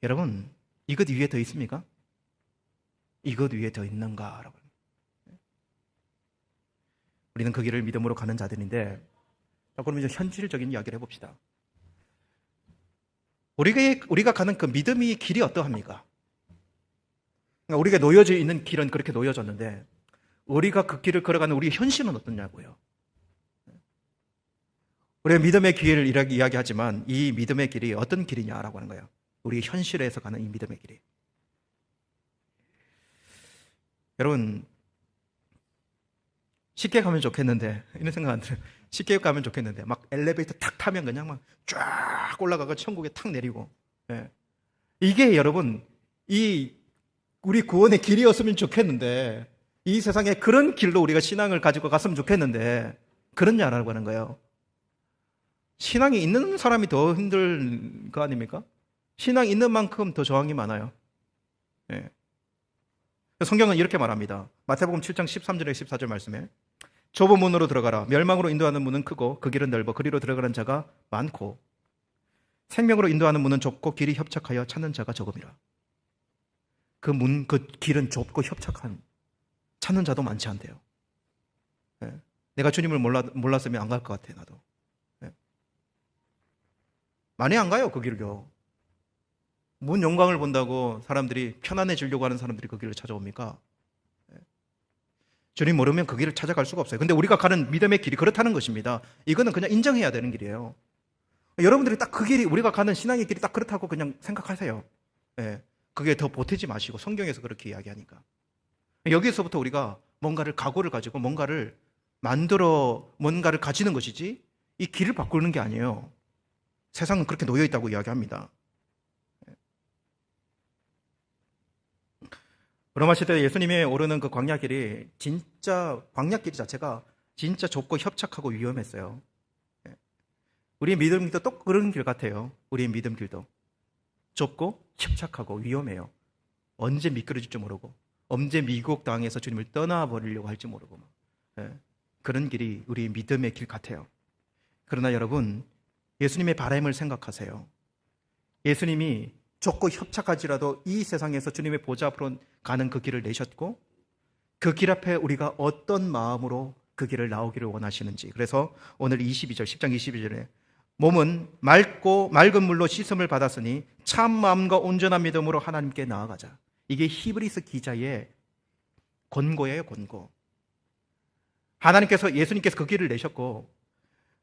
여러분, 이것 위에 더 있습니까? 이것 위에 더 있는가? 여러분, 우리는 그 길을 믿음으로 가는 자들인데, 그럼 이제 현실적인 이야기를 해봅시다. 우리가 가는 그 믿음의 길이 어떠합니까? 그러니까 우리가 놓여져 있는 길은 그렇게 놓여졌는데 우리가 그 길을 걸어가는 우리의 현실은 어떠냐고요. 우리가 믿음의 길을 이야기하지만 이 믿음의 길이 어떤 길이냐라고 하는 거예요. 우리 현실에서 가는 이 믿음의 길이. 여러분, 쉽게 가면 좋겠는데, 이런 생각 안 들어요. 쉽게 가면 좋겠는데, 막 엘리베이터 탁 타면 그냥 막 쫙 올라가고 천국에 탁 내리고. 예. 이게 여러분, 우리 구원의 길이었으면 좋겠는데, 이 세상에 그런 길로 우리가 신앙을 가지고 갔으면 좋겠는데, 그렇냐라고 하는 거예요. 신앙이 있는 사람이 더 힘들 거 아닙니까? 신앙이 있는 만큼 더 저항이 많아요. 예. 성경은 이렇게 말합니다. 마태복음 7장 13절에 14절 말씀에 좁은 문으로 들어가라. 멸망으로 인도하는 문은 크고 그 길은 넓어 그리로 들어가는 자가 많고 생명으로 인도하는 문은 좁고 길이 협착하여 찾는 자가 적음이라. 그 길은 좁고 협착한 찾는 자도 많지 않대요. 예. 내가 주님을 몰랐으면 안 갈 것 같아 나도. 예. 많이 안 가요 그 길을요. 뭔 영광을 본다고 사람들이 편안해지려고 하는 사람들이 그 길을 찾아옵니까? 주님 모르면 그 길을 찾아갈 수가 없어요. 근데 우리가 가는 믿음의 길이 그렇다는 것입니다. 이거는 그냥 인정해야 되는 길이에요. 여러분들이 딱 그 길이, 우리가 가는 신앙의 길이 딱 그렇다고 그냥 생각하세요. 예. 그게 더 보태지 마시고 성경에서 그렇게 이야기하니까. 여기서부터 우리가 뭔가를 각오를 가지고 뭔가를 가지는 것이지 이 길을 바꾸는 게 아니에요. 세상은 그렇게 놓여 있다고 이야기합니다. 로마 시대에 예수님이 오르는 그 광야길이 광야길 자체가 진짜 좁고 협착하고 위험했어요. 우리의 믿음길도 또 그런 길 같아요. 우리의 믿음길도 좁고 협착하고 위험해요. 언제 미끄러질지 모르고 언제 미국 땅에서 주님을 떠나버리려고 할지 모르고 그런 길이 우리의 믿음의 길 같아요. 그러나 여러분, 예수님의 바람을 생각하세요. 예수님이 좁고 협착하지라도 이 세상에서 주님의 보좌 앞으로 가는 그 길을 내셨고 그 길 앞에 우리가 어떤 마음으로 그 길을 나오기를 원하시는지. 그래서 오늘 10장 22절에 몸은 맑은 물로 씻음을 받았으니 참 마음과 온전한 믿음으로 하나님께 나아가자. 이게 히브리서 기자의 권고예요, 권고. 예수님께서 그 길을 내셨고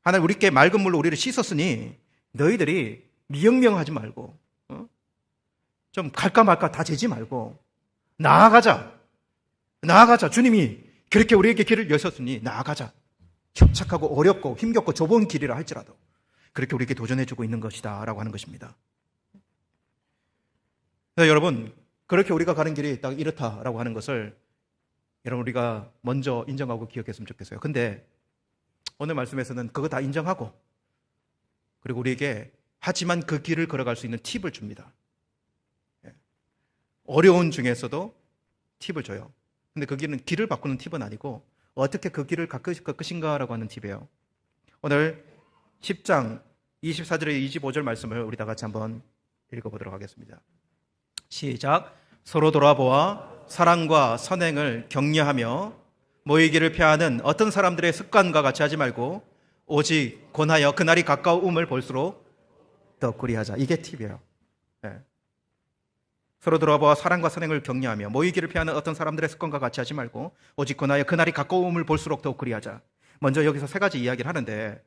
하나님 우리께 맑은 물로 우리를 씻었으니 너희들이 미영명하지 말고 좀 갈까 말까 다 재지 말고 나아가자. 주님이 그렇게 우리에게 길을 여셨으니 나아가자. 협착하고 어렵고 힘겹고 좁은 길이라 할지라도 그렇게 우리에게 도전해주고 있는 것이다 라고 하는 것입니다. 그래서 여러분, 그렇게 우리가 가는 길이 딱 이렇다라고 하는 것을 여러분 우리가 먼저 인정하고 기억했으면 좋겠어요. 근데 오늘 말씀에서는 그거 다 인정하고 그리고 우리에게 하지만 그 길을 걸어갈 수 있는 팁을 줍니다. 어려운 중에서도 팁을 줘요. 근데 그 길을 바꾸는 팁은 아니고 어떻게 그 길을 갈 것인가라고 하는 팁이에요. 오늘 10장 24절에 25절 말씀을 우리 다 같이 한번 읽어보도록 하겠습니다. 시작. 서로 돌아보아 사랑과 선행을 격려하며 모이기를 피하는 어떤 사람들의 습관과 같이 하지 말고 오직 권하여 그날이 가까움을 볼수록 더 그리하자. 이게 팁이에요. 네. 서로 돌아보아 사랑과 선행을 격려하며 모이기를 피하는 어떤 사람들의 습관과 같이 하지 말고 오직 권하여 그날이 가까움을 볼수록 더욱 그리하자. 먼저 여기서 세 가지 이야기를 하는데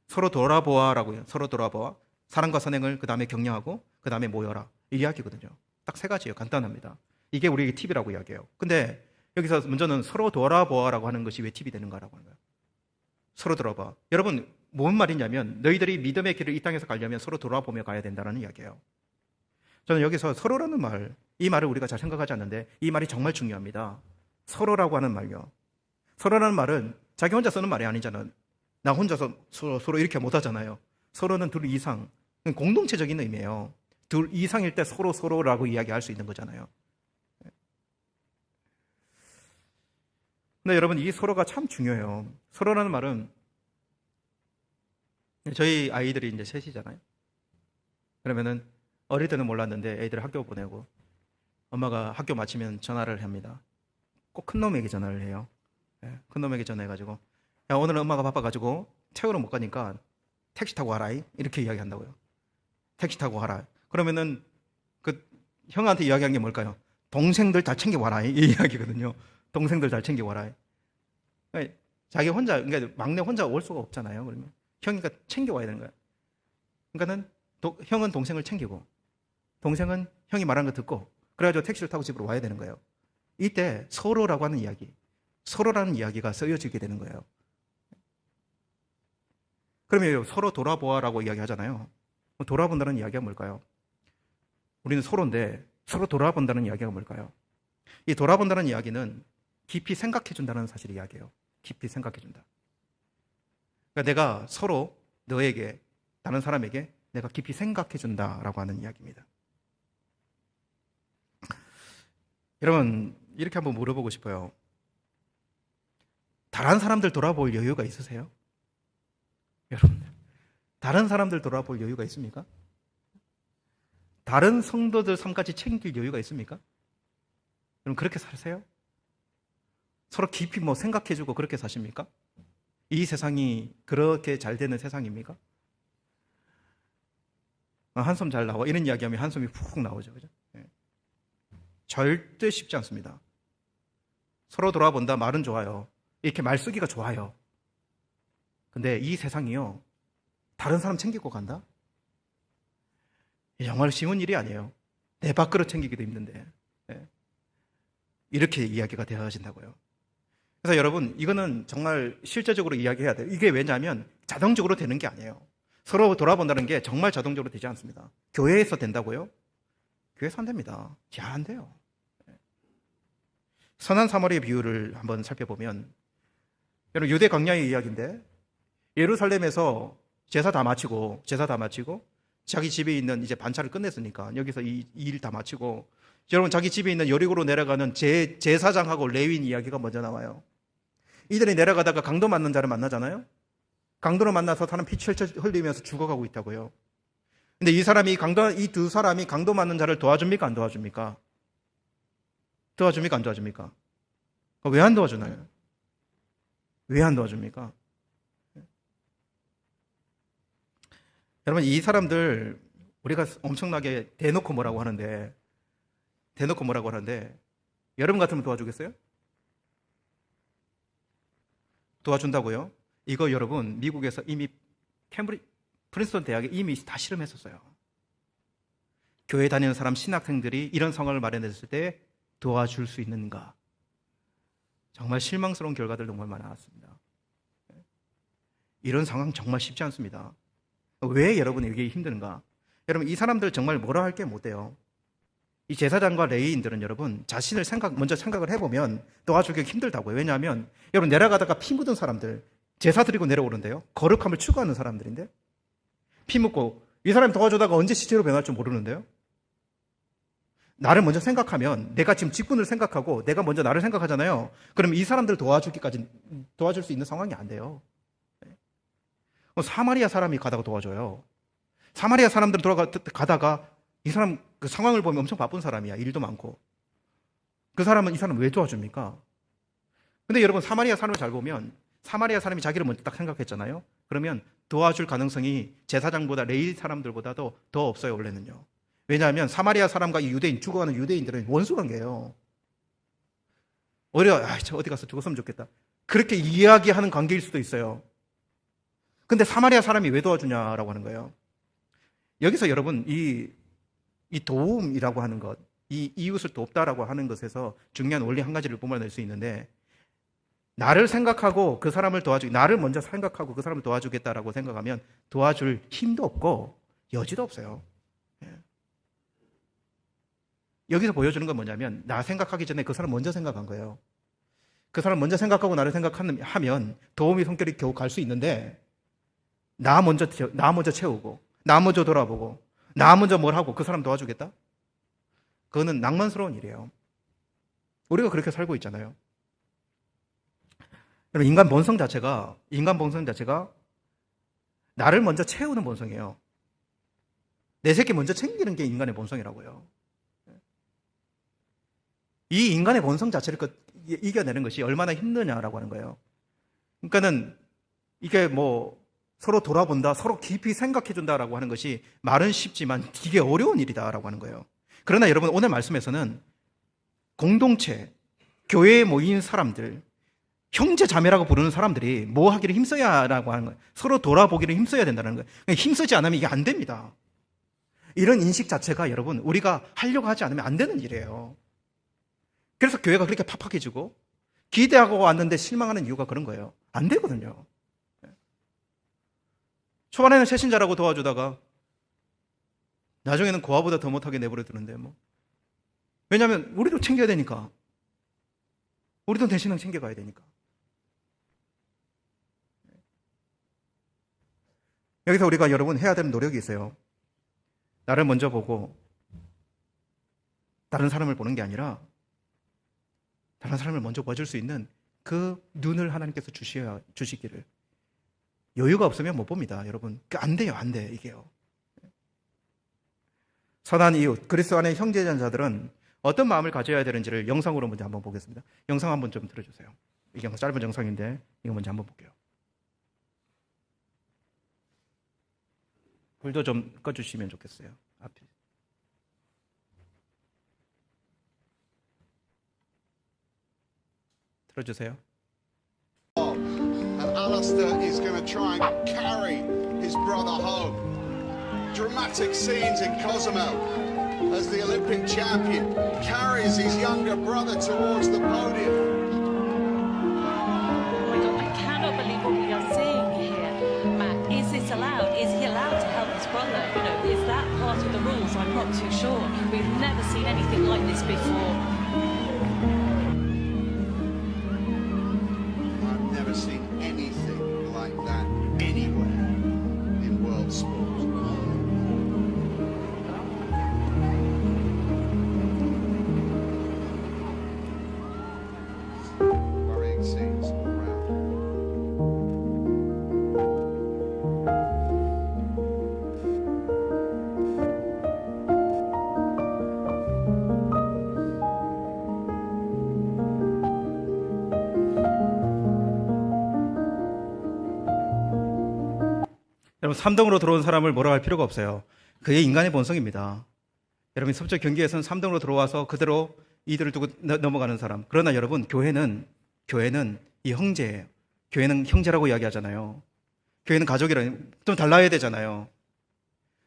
서로 돌아보아라고요. 서로 돌아보아 사랑과 선행을 그 다음에 격려하고 그 다음에 모여라. 이 이야기거든요. 딱 세 가지예요. 간단합니다. 이게 우리에게 팁이라고 이야기해요. 근데 여기서 먼저는 서로 돌아보아라고 하는 것이 왜 팁이 되는가라고 하는 거예요. 서로 돌아봐. 여러분, 뭔 말이냐면 너희들이 믿음의 길을 이 땅에서 가려면 서로 돌아보며 가야 된다는 이야기예요. 저는 여기서 서로라는 이 말을 우리가 잘 생각하지 않는데 이 말이 정말 중요합니다. 서로라고 하는 말요. 서로라는 말은 자기 혼자 쓰는 말이 아니잖아요. 나 혼자서 서로 이렇게 못하잖아요. 서로는 둘 이상, 공동체적인 의미예요. 둘 이상일 때 서로라고 이야기할 수 있는 거잖아요. 근데 여러분, 이 서로가 참 중요해요. 서로라는 말은 저희 아이들이 이제 셋이잖아요. 그러면은 어릴 때는 몰랐는데 애들 학교 보내고 엄마가 학교 마치면 전화를 합니다. 꼭 큰 놈에게 전화를 해요. 큰 놈에게 전화해가지고 야, 오늘은 엄마가 바빠가지고 태우러 못 가니까 택시 타고 와라. 이렇게 이야기한다고요. 택시 타고 가라. 그러면은 그 형한테 이야기한 게 뭘까요? 동생들 잘 챙겨와라, 이 이야기거든요. 동생들 잘 챙겨와라. 자기 혼자, 그러니까 막내 혼자 올 수가 없잖아요. 그러면 형이니까 챙겨와야 되는 거야. 그러니까는 형은 동생을 챙기고 동생은 형이 말하는 거 듣고 그래가지고 택시를 타고 집으로 와야 되는 거예요. 이때 서로라고 하는 이야기, 서로라는 이야기가 쓰여지게 되는 거예요. 그러면 서로 돌아보아라고 이야기하잖아요. 돌아본다는 이야기가 뭘까요? 우리는 서로인데 서로 돌아본다는 이야기가 뭘까요? 이 돌아본다는 이야기는 깊이 생각해준다는 사실을 이야기해요. 깊이 생각해준다. 그러니까 내가 서로 너에게, 다른 사람에게 내가 깊이 생각해준다라고 하는 이야기입니다. 여러분, 이렇게 한번 물어보고 싶어요. 다른 사람들 돌아볼 여유가 있으세요? 여러분, 다른 사람들 돌아볼 여유가 있습니까? 다른 성도들 삶까지 챙길 여유가 있습니까? 여러분, 그렇게 사세요? 서로 깊이 생각해주고 그렇게 사십니까? 이 세상이 그렇게 잘 되는 세상입니까? 한숨 잘 나와. 이런 이야기하면 한숨이 푹 나오죠. 그죠? 네. 절대 쉽지 않습니다. 서로 돌아본다, 말은 좋아요. 이렇게 말 쓰기가 좋아요. 근데 이 세상이요, 다른 사람 챙기고 간다? 정말 쉬운 일이 아니에요. 내 밥그릇 챙기기도 힘든데. 네. 이렇게 이야기가 되어진다고요. 그래서 여러분, 이거는 정말 실제적으로 이야기해야 돼요. 이게 왜냐하면 자동적으로 되는 게 아니에요. 서로 돌아본다는 게 정말 자동적으로 되지 않습니다. 교회에서 된다고요? 교회에서 안 됩니다. 잘 안 돼요. 선한 사마리아 비유를 한번 살펴보면, 여러분, 유대 광야의 이야기인데, 예루살렘에서 제사 다 마치고 자기 집에 있는 이제 반차를 끝냈으니까 여기서 이 일 다 마치고, 여러분, 자기 집에 있는 여리고로 내려가는 제사장하고 레위인 이야기가 먼저 나와요. 이들이 내려가다가 강도 맞는 자를 만나잖아요. 강도를 만나서 사람 피 철철 흘리면서 죽어가고 있다고요. 근데 이 두 사람이 강도 맞는 자를 도와줍니까? 안 도와줍니까? 도와줍니까? 안 도와줍니까? 왜 안 도와주나요? 왜 안 도와줍니까? 여러분, 이 사람들 우리가 엄청나게 대놓고 뭐라고 하는데 여러분 같으면 도와주겠어요? 도와준다고요? 이거 여러분, 미국에서 이미 프린스턴 대학에 이미 다 실험했었어요. 교회 다니는 사람, 신학생들이 이런 상황을 마련했을 때 도와줄 수 있는가? 정말 실망스러운 결과들 정말 많았습니다. 이런 상황 정말 쉽지 않습니다. 왜 여러분 이게 힘든가? 여러분, 이 사람들 정말 뭐라 할 게 못 돼요. 이 제사장과 레위인들은 여러분 자신을 먼저 생각을 해보면 도와주기 힘들다고요. 왜냐하면 여러분, 내려가다가 피 묻은 사람들, 제사 드리고 내려오는데요, 거룩함을 추구하는 사람들인데, 피 묻고 이 사람이 도와주다가 언제 시체로 변할 줄 모르는데요. 나를 먼저 생각하면, 내가 지금 직분을 생각하고 내가 먼저 나를 생각하잖아요. 그럼 이 사람들 도와줄 수 있는 상황이 안 돼요. 사마리아 사람이 가다가 도와줘요. 사마리아 사람들 가다가 이 사람 그 상황을 보면 엄청 바쁜 사람이야. 일도 많고. 이 사람 왜 도와줍니까? 근데 여러분, 사마리아 사람을 잘 보면 사마리아 사람이 자기를 먼저 딱 생각했잖아요. 그러면 도와줄 가능성이 제사장보다 레위 사람들보다도 더 없어요, 원래는요. 왜냐하면 사마리아 사람과 이 죽어가는 유대인들은 원수 관계예요. 오히려 저 어디 가서 죽었으면 좋겠다, 그렇게 이야기하는 관계일 수도 있어요. 근데 사마리아 사람이 왜 도와주냐라고 하는 거예요. 여기서 여러분, 이 도움이라고 하는 것, 이 이웃을 돕다라고 하는 것에서 중요한 원리 한 가지를 뿜어낼 수 있는데, 나를 생각하고 그 사람을 나를 먼저 생각하고 그 사람을 도와주겠다라고 생각하면 도와줄 힘도 없고 여지도 없어요. 여기서 보여주는 건 뭐냐면, 나 생각하기 전에 그 사람 먼저 생각한 거예요. 그 사람 먼저 생각하고 나를 생각하면 도움이 손길이 겨우 갈 수 있는데, 나 먼저 채우고, 나 먼저 돌아보고, 나 먼저 뭘 하고 그 사람 도와주겠다? 그거는 낭만스러운 일이에요. 우리가 그렇게 살고 있잖아요. 여러분, 인간 본성 자체가 나를 먼저 채우는 본성이에요. 내 새끼 먼저 챙기는 게 인간의 본성이라고요. 이 인간의 본성 자체를 이겨내는 것이 얼마나 힘드냐라고 하는 거예요. 그러니까는 이게 서로 돌아본다, 서로 깊이 생각해준다라고 하는 것이 말은 쉽지만 되게 어려운 일이다라고 하는 거예요. 그러나 여러분, 오늘 말씀에서는 공동체, 교회에 모인 사람들, 형제 자매라고 부르는 사람들이 뭐 하기를 힘써야 하라고 하는 거예요. 서로 돌아보기를 힘써야 된다는 거예요. 힘쓰지 않으면 이게 안 됩니다. 이런 인식 자체가 여러분, 우리가 하려고 하지 않으면 안 되는 일이에요. 그래서 교회가 그렇게 팍팍해지고 기대하고 왔는데 실망하는 이유가 그런 거예요. 안 되거든요. 초반에는 새신자라고 도와주다가 나중에는 고아보다 더 못하게 내버려두는데 뭐. 왜냐하면 우리도 챙겨야 되니까. 우리도 대신은 챙겨가야 되니까. 여기서 우리가 여러분 해야 되는 노력이 있어요. 나를 먼저 보고 다른 사람을 보는 게 아니라 다른 사람을 먼저 봐줄 수 있는 그 눈을 하나님께서 주시기를. 여유가 없으면 못 봅니다, 여러분. 안 돼요, 안 돼, 이게요. 선한 이웃, 그리스도 안의 형제자들은 어떤 마음을 가져야 되는지를 영상으로 먼저 한번 보겠습니다. 영상 한번 좀 들어주세요. 이게 짧은 영상인데 이거 먼저 한번 볼게요. 불도 좀 꺼주시면 좋겠어요. 앞에. 들어주세요. And Alistair is going to try and carry his brother home. Dramatic scenes in Cozumel as the Olympic champion carries his younger brother towards the podium. Oh my God, I cannot believe what we are seeing here, Matt. Is this allowed? Is he allowed to help his brother? You know, is that part of the rules? I'm not too sure. We've never seen anything like this before. I've never seen anything like that anywhere in world sport. Worrying scenes all around. 여러분, 3등으로 들어온 사람을 뭐라 할 필요가 없어요. 그게 인간의 본성입니다. 여러분, 성적 경기에서는 3등으로 들어와서 그대로 이들을 두고 넘어가는 사람. 그러나 여러분, 교회는 이 형제예요. 교회는 형제라고 이야기하잖아요. 교회는 가족이라는, 좀 달라야 되잖아요.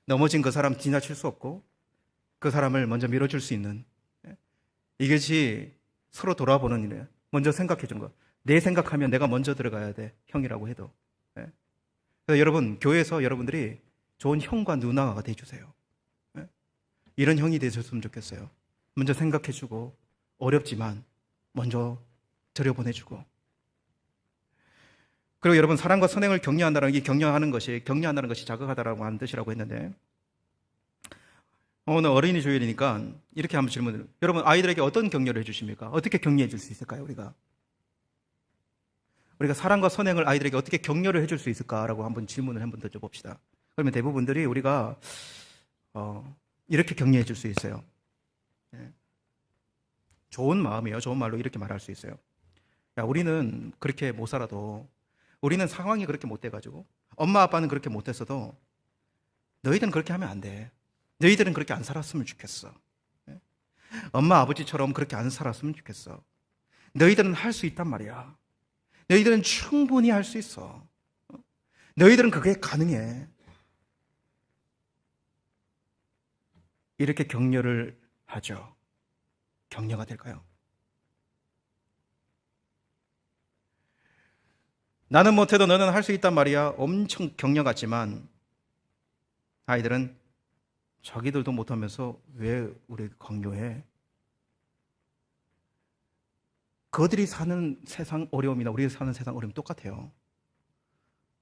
넘어진 그 사람 지나칠 수 없고 그 사람을 먼저 밀어줄 수 있는, 이것이 서로 돌아보는 일이에요. 먼저 생각해 준 거. 내 생각하면 내가 먼저 들어가야 돼, 형이라고 해도. 그래서 여러분, 교회에서 여러분들이 좋은 형과 누나가 돼주세요. 이런 형이 되셨으면 좋겠어요. 먼저 생각해주고, 어렵지만 먼저 들여보내주고. 그리고 여러분, 사랑과 선행을 격려한다는, 이 격려하는 것이 자극하다라고 하는 뜻이라고 했는데, 오늘 어린이 주일이니까 이렇게 한번 질문을, 여러분, 아이들에게 어떤 격려를 해주십니까? 어떻게 격려해 줄 수 있을까요, 우리가 사랑과 선행을 아이들에게 어떻게 격려를 해줄 수 있을까라고 한번 질문을 한번 던져봅시다. 그러면 대부분들이 우리가 이렇게 격려해 줄 수 있어요. 좋은 마음이에요. 좋은 말로 이렇게 말할 수 있어요. 야, 우리는 그렇게 못 살아도, 우리는 상황이 그렇게 못 돼가지고, 엄마 아빠는 그렇게 못했어도 너희들은 그렇게 하면 안 돼. 너희들은 그렇게 안 살았으면 좋겠어. 엄마 아버지처럼 그렇게 안 살았으면 좋겠어. 너희들은 할 수 있단 말이야. 너희들은 충분히 할 수 있어. 너희들은 그게 가능해. 이렇게 격려를 하죠. 격려가 될까요? 나는 못해도 너는 할 수 있단 말이야. 엄청 격려 같지만 아이들은 자기들도 못하면서 왜 우리 격려해? 그들이 사는 세상 어려움이나 우리가 사는 세상 어려움 똑같아요.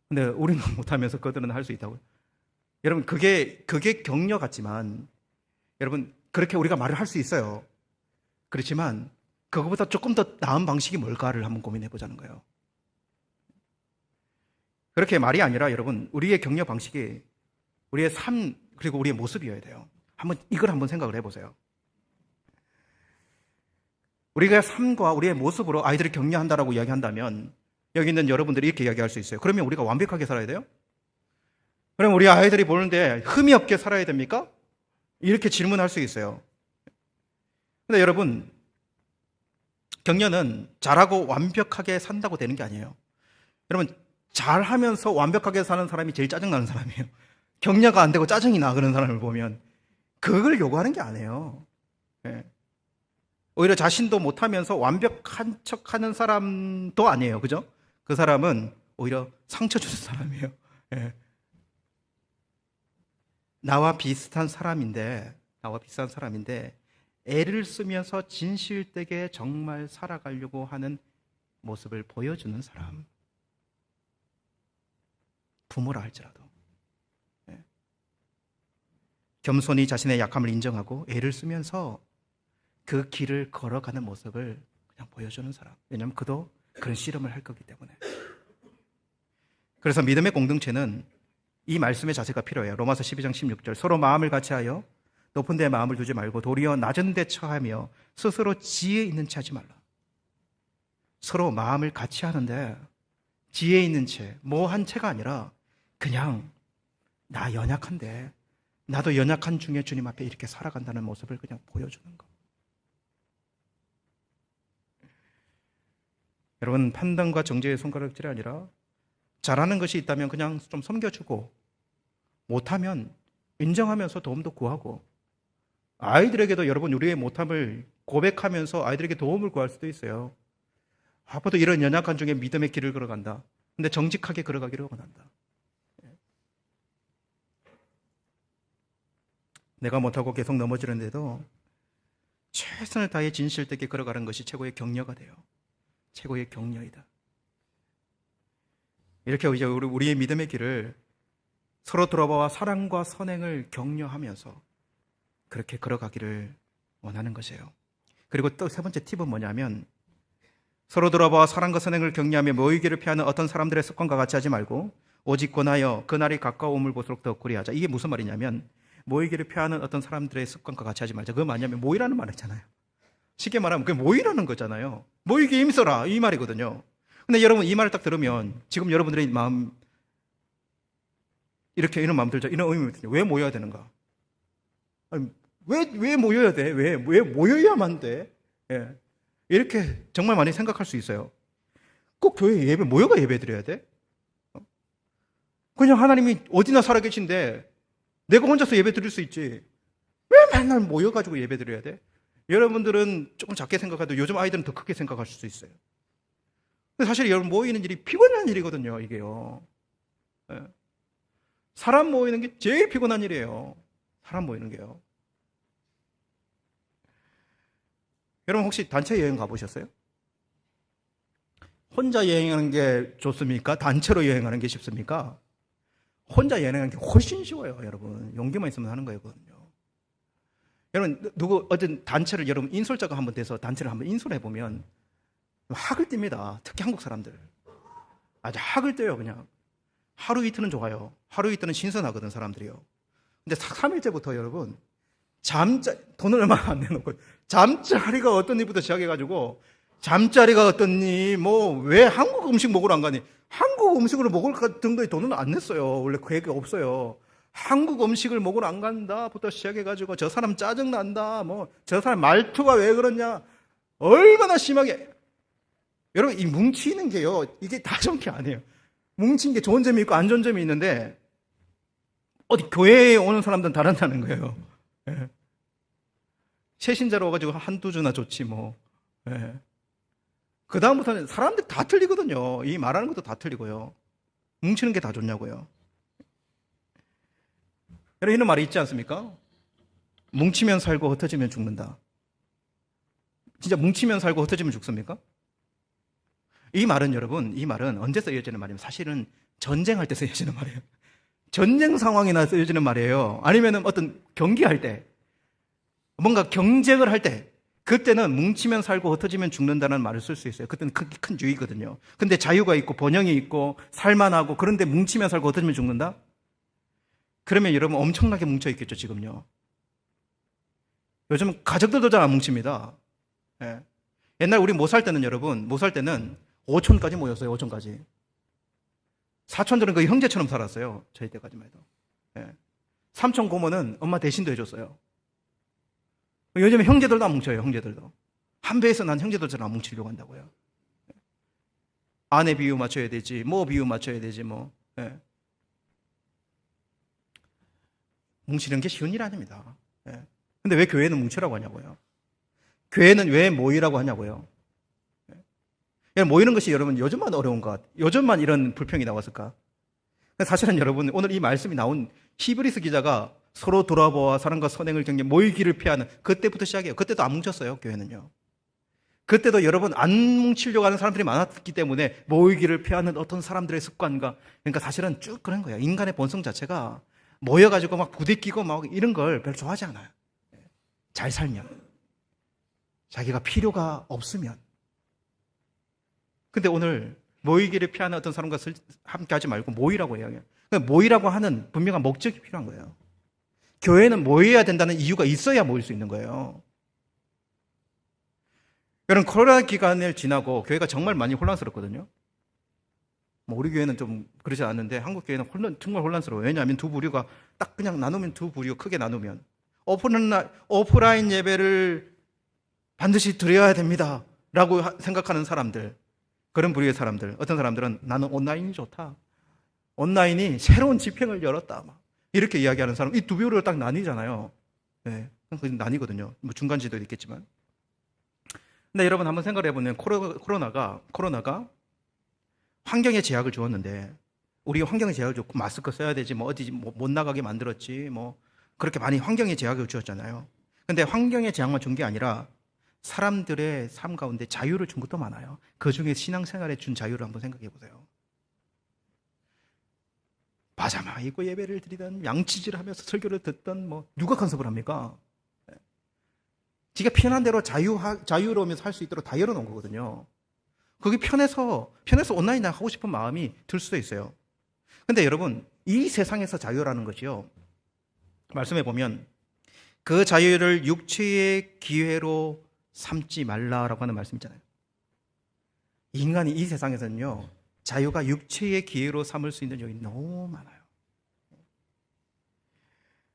근데 우리는 못하면서 그들은 할 수 있다고요. 여러분, 그게 격려 같지만, 여러분, 그렇게 우리가 말을 할 수 있어요. 그렇지만 그거보다 조금 더 나은 방식이 뭘까를 한번 고민해 보자는 거예요. 그렇게 말이 아니라 여러분, 우리의 격려 방식이 우리의 삶 그리고 우리의 모습이어야 돼요. 이걸 한번 생각을 해보세요. 우리가 삶과 우리의 모습으로 아이들을 격려한다라고 이야기한다면 여기 있는 여러분들이 이렇게 이야기할 수 있어요. 그러면 우리가 완벽하게 살아야 돼요? 그럼 우리 아이들이 보는데 흠이 없게 살아야 됩니까? 이렇게 질문할 수 있어요. 근데 여러분, 격려는 잘하고 완벽하게 산다고 되는 게 아니에요. 여러분, 잘하면서 완벽하게 사는 사람이 제일 짜증나는 사람이에요. 격려가 안 되고 짜증이 나 그런 사람을 보면 그걸 요구하는 게 아니에요. 예. 오히려 자신도 못하면서 완벽한 척하는 사람도 아니에요. 그죠? 그 사람은 오히려 상처 주는 사람이에요. 예. 나와 비슷한 사람인데 애를 쓰면서 진실되게 정말 살아가려고 하는 모습을 보여주는 사람. 부모라 할지라도. 예. 겸손히 자신의 약함을 인정하고 애를 쓰면서 그 길을 걸어가는 모습을 그냥 보여주는 사람. 왜냐하면 그도 그런 씨름을 할 거기 때문에. 그래서 믿음의 공동체는 이 말씀의 자세가 필요해요. 로마서 12장 16절. 서로 마음을 같이하여 높은 데 마음을 두지 말고 도리어 낮은 데 처하며 스스로 지혜 있는 채 하지 말라. 서로 마음을 같이 하는데 지혜 있는 채, 뭐한 채가 아니라 그냥 나 연약한데 나도 연약한 중에 주님 앞에 이렇게 살아간다는 모습을 그냥 보여주는 거. 여러분, 판단과 정죄의 손가락질이 아니라 잘하는 것이 있다면 그냥 좀 섬겨주고 못하면 인정하면서 도움도 구하고 아이들에게도 여러분 우리의 못함을 고백하면서 아이들에게 도움을 구할 수도 있어요. 아빠도 이런 연약한 중에 믿음의 길을 걸어간다. 근데 정직하게 걸어가기를 원한다. 내가 못하고 계속 넘어지는데도 최선을 다해 진실되게 걸어가는 것이 최고의 격려가 돼요. 최고의 격려이다. 이렇게 이제 우리의 믿음의 길을 서로 돌아보아 사랑과 선행을 격려하면서 그렇게 걸어가기를 원하는 것이에요. 그리고 또 세 번째 팁은 뭐냐면 서로 돌아보아 사랑과 선행을 격려하며 모이기를 피하는 어떤 사람들의 습관과 같이 하지 말고 오직 권하여 그날이 가까움을 볼수록 더 꾸리하자. 이게 무슨 말이냐면 모이기를 피하는 어떤 사람들의 습관과 같이 하지 말자. 그거 뭐냐면 모이라는 말이잖아요. 쉽게 말하면 그게 모이라는 거잖아요. 모이기에 힘써라 이 말이거든요. 근데 여러분 이 말을 딱 들으면 지금 여러분들의 마음 이런 마음 들죠. 이런 의미 들죠. 왜 모여야 되는가? 아니, 왜 모여야 돼? 왜 모여야만 돼? 예. 이렇게 정말 많이 생각할 수 있어요. 꼭 교회 예배 모여가 예배 드려야 돼? 그냥 하나님이 어디나 살아계신데 내가 혼자서 예배 드릴 수 있지. 왜 맨날 모여가지고 예배 드려야 돼? 여러분들은 조금 작게 생각해도 요즘 아이들은 더 크게 생각할 수 있어요. 근데 사실 여러분 모이는 일이 피곤한 일이거든요, 이게요. 예. 사람 모이는 게 제일 피곤한 일이에요. 사람 모이는 게요. 여러분 혹시 단체 여행 가보셨어요? 혼자 여행하는 게 좋습니까? 단체로 여행하는 게 쉽습니까? 혼자 여행하는 게 훨씬 쉬워요, 여러분. 용기만 있으면 하는 거거든요. 여러분, 어떤 단체를 여러분 인솔자가 한번 돼서 단체를 한번 인솔해보면 학을 띱니다. 특히 한국 사람들. 아주 학을 떼요, 그냥. 하루 이틀은 좋아요. 하루 이틀은 신선하거든, 사람들이요. 근데 3일째부터 여러분, 돈을 얼마 안 내놓고, 잠자리가 어떤 일부터 시작해가지고, 잠자리가 어떤 일, 왜 한국 음식 먹으러 안 가니? 한국 음식으로 먹을 정도의 돈은 안 냈어요. 원래 계획이 없어요. 한국 음식을 먹으러 안 간다부터 시작해가지고, 저 사람 짜증난다, 저 사람 말투가 왜 그러냐, 얼마나 심하게. 여러분, 이 뭉치는 게요, 이게 다 좋은 게 아니에요. 뭉친 게 좋은 점이 있고 안 좋은 점이 있는데, 어디 교회에 오는 사람들은 다른다는 거예요. 예. 새신자로 와가지고 한두 주나 좋지, 예. 그다음부터는 사람들 다 틀리거든요. 이 말하는 것도 다 틀리고요. 뭉치는 게 다 좋냐고요. 여러분, 이런 말이 있지 않습니까? 뭉치면 살고 흩어지면 죽는다. 진짜 뭉치면 살고 흩어지면 죽습니까? 이 말은 여러분, 이 말은 언제 쓰여지는 말이면 사실은 전쟁할 때 쓰여지는 말이에요. 전쟁 상황이나 쓰여지는 말이에요. 아니면 어떤 경기할 때, 뭔가 경쟁을 할 때, 그때는 뭉치면 살고 흩어지면 죽는다는 말을 쓸 수 있어요. 그때는 큰 주의거든요. 근데 자유가 있고 번영이 있고 살만하고 그런데 뭉치면 살고 흩어지면 죽는다? 그러면 여러분 엄청나게 뭉쳐 있겠죠, 지금요. 요즘 가족들도 잘 안 뭉칩니다. 예. 옛날 우리 못 살 때는 여러분, 못 살 때는 5촌까지 모였어요, 5촌까지. 사촌들은 거의 형제처럼 살았어요. 저희 때까지만 해도. 예. 삼촌 고모는 엄마 대신도 해줬어요. 요즘에 형제들도 안 뭉쳐요. 형제들도. 한 배에서 난 형제들처럼 안 뭉치려고 한다고요. 아내 비유 맞춰야 되지, 뭐 비유 맞춰야 되지, 뭐. 예. 뭉치는 게 쉬운 일 아닙니다. 예. 근데 왜 교회는 뭉치라고 하냐고요? 교회는 왜 모이라고 하냐고요? 예. 모이는 것이 여러분 요즘만 어려운 것 같아요. 요즘만 이런 불평이 나왔을까? 사실은 여러분 오늘 이 말씀이 나온 히브리서 기자가 서로 돌아보아 사랑과 선행을 경계 모이기를 피하는 그때부터 시작해요. 그때도 안 뭉쳤어요. 교회는요. 그때도 여러분 안 뭉치려고 하는 사람들이 많았기 때문에 모이기를 피하는 어떤 사람들의 습관과 그러니까 사실은 쭉 그런 거예요. 인간의 본성 자체가 모여가지고 막 부대끼고 막 이런 걸 별로 좋아하지 않아요. 잘 살면 자기가 필요가 없으면. 근데 오늘 모이기를 피하는 어떤 사람과 함께 하지 말고 모이라고 이야기해요. 모이라고 하는 분명한 목적이 필요한 거예요. 교회는 모여야 된다는 이유가 있어야 모일 수 있는 거예요. 여러분 코로나 기간을 지나고 교회가 정말 많이 혼란스럽거든요. 뭐 우리 교회는 좀 그러지 않는데 한국 교회는 정말 혼란스러워요. 왜냐하면 두 부류가 딱 그냥 나누면 두 부류 크게 나누면 오프라인 예배를 반드시 드려야 됩니다 라고 생각하는 사람들, 그런 부류의 사람들. 어떤 사람들은 나는 온라인이 좋다, 온라인이 새로운 지평을 열었다 막 이렇게 이야기하는 사람. 이 두 부류로 딱 나뉘잖아요. 네, 나뉘거든요. 뭐 중간지도 있겠지만. 근데 여러분 한번 생각해 보면 코로나가 환경에 제약을 주었는데, 우리가 환경에 제약을 줬고 마스크 써야 되지, 뭐 어디 못 나가게 만들었지, 뭐 그렇게 많이 환경에 제약을 주었잖아요. 근데 환경에 제약만 준 게 아니라 사람들의 삶 가운데 자유를 준 것도 많아요. 그 중에 신앙생활에 준 자유를 한번 생각해 보세요. 파자마 입고 예배를 드리던, 양치질하면서 설교를 듣던, 뭐 누가 간섭을 합니까? 지가 편한 대로 자유로우면서 할 수 있도록 다 열어놓은 거거든요. 그게 편해서 온라인 하고 싶은 마음이 들 수도 있어요. 근데 여러분, 이 세상에서 자유라는 것이요, 말씀해 보면 그 자유를 육체의 기회로 삼지 말라라고 하는 말씀 있잖아요. 인간이 이 세상에서는요, 자유가 육체의 기회로 삼을 수 있는 요인이 너무 많아요.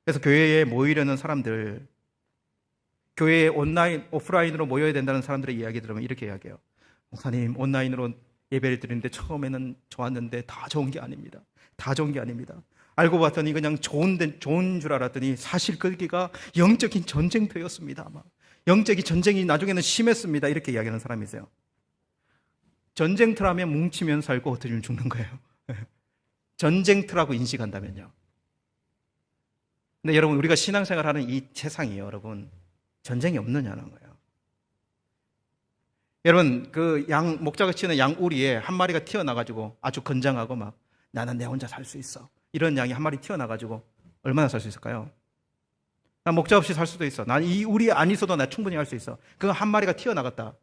그래서 교회에 모이려는 사람들, 교회에 오프라인으로 모여야 된다는 사람들의 이야기 들으면 이렇게 이야기해요. 목사님, 온라인으로 예배를 드리는데 처음에는 좋았는데 다 좋은 게 아닙니다. 다 좋은 게 아닙니다. 알고 봤더니 그냥 좋은 줄 알았더니 사실 거기가 영적인 전쟁터였습니다. 영적인 전쟁이 나중에는 심했습니다. 이렇게 이야기하는 사람이 있어요. 전쟁터라면 뭉치면 살고 흩어지면 죽는 거예요. 전쟁터라고 인식한다면요. 근데 여러분, 우리가 신앙생활하는 이 세상이요, 여러분, 전쟁이 없느냐는 거예요. 여러분, 그 목자가 치는 양 우리에 한 마리가 튀어나가지고 아주 건장하고 막 나는 내 혼자 살 수 있어, 이런 양이 한 마리 튀어나가지고 얼마나 살 수 있을까요? 난 목자 없이 살 수도 있어. 난 이 우리에 안 있어도 나 충분히 할 수 있어. 그 한 마리가 튀어나갔다.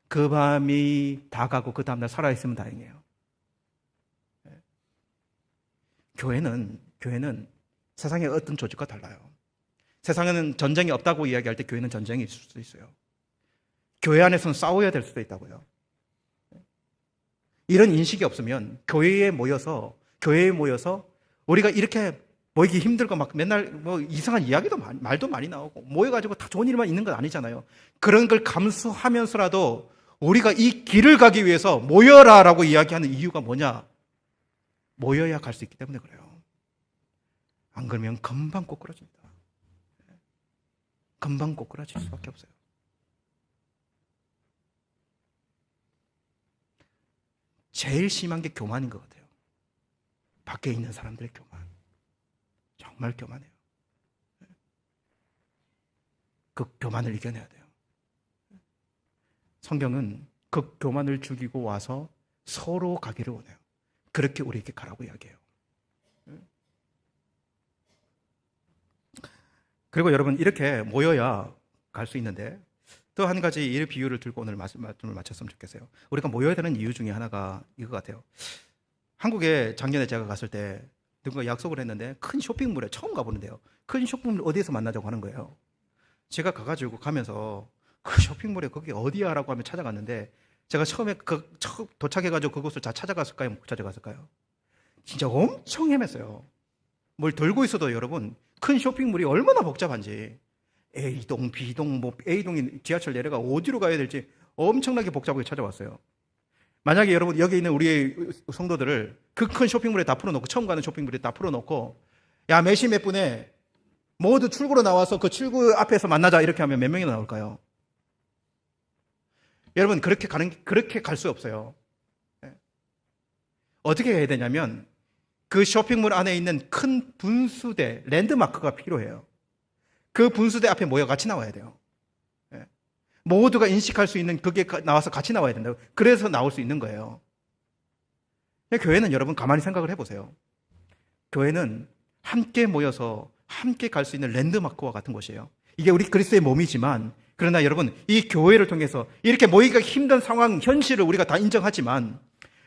그 밤이 다 가고 그 다음날 살아있으면 다행이에요. 교회는 세상의 어떤 조직과 달라요. 세상에는 전쟁이 없다고 이야기할 때 교회는 전쟁이 있을 수도 있어요. 교회 안에서는 싸워야 될 수도 있다고요. 이런 인식이 없으면 교회에 모여서 우리가 이렇게 모이기 힘들고 막 맨날 뭐 이상한 말도 많이 나오고 모여가지고 다 좋은 일만 있는 건 아니잖아요. 그런 걸 감수하면서라도 우리가 이 길을 가기 위해서 모여라라고 이야기하는 이유가 뭐냐? 모여야 갈 수 있기 때문에 그래요. 안 그러면 금방 꼬꾸라집니다. 금방 꼬꾸라질 수밖에 없어요. 제일 심한 게 교만인 것 같아요. 밖에 있는 사람들의 교만. 정말 교만해요. 그 교만을 이겨내야 돼요. 성경은 그 교만을 죽이고 와서 서로 가기를 원해요. 그렇게 우리에게 가라고 이야기해요. 그리고 여러분, 이렇게 모여야 갈 수 있는데 또 한 가지 이 비유를 들고 오늘 말씀을 마쳤으면 좋겠어요. 우리가 모여야 되는 이유 중에 하나가 이거 같아요. 한국에 작년에 제가 갔을 때 누군가 약속을 했는데 큰 쇼핑몰에 처음 가보는데요. 큰 쇼핑몰 어디에서 만나자고 하는 거예요. 제가 가면서 그 쇼핑몰에 거기 어디야? 라고 하면 찾아갔는데 제가 처음에 처음 도착해가지고 그곳을 다 찾아갔을까요? 못 찾아갔을까요? 진짜 엄청 헤맸어요. 뭘 들고 있어도 여러분, 큰 쇼핑몰이 얼마나 복잡한지. A동, B동, 뭐 A동이 지하철 내려가 어디로 가야 될지 엄청나게 복잡하게 찾아왔어요. 만약에 여러분 여기 있는 우리의 성도들을 그 큰 쇼핑몰에 다 풀어놓고, 처음 가는 쇼핑몰에 다 풀어놓고, 야, 몇 시 몇 분에 모두 출구로 나와서 그 출구 앞에서 만나자 이렇게 하면 몇 명이나 나올까요? 여러분, 그렇게 갈 수 없어요. 어떻게 해야 되냐면 그 쇼핑몰 안에 있는 큰 분수대, 랜드마크가 필요해요. 그 분수대 앞에 모여 같이 나와야 돼요. 모두가 인식할 수 있는 그게 나와서 같이 나와야 된다고. 그래서 나올 수 있는 거예요. 교회는 여러분 가만히 생각을 해보세요. 교회는 함께 모여서 함께 갈 수 있는 랜드마크와 같은 곳이에요. 이게 우리 그리스도의 몸이지만, 그러나 여러분 이 교회를 통해서 이렇게 모이기가 힘든 상황, 현실을 우리가 다 인정하지만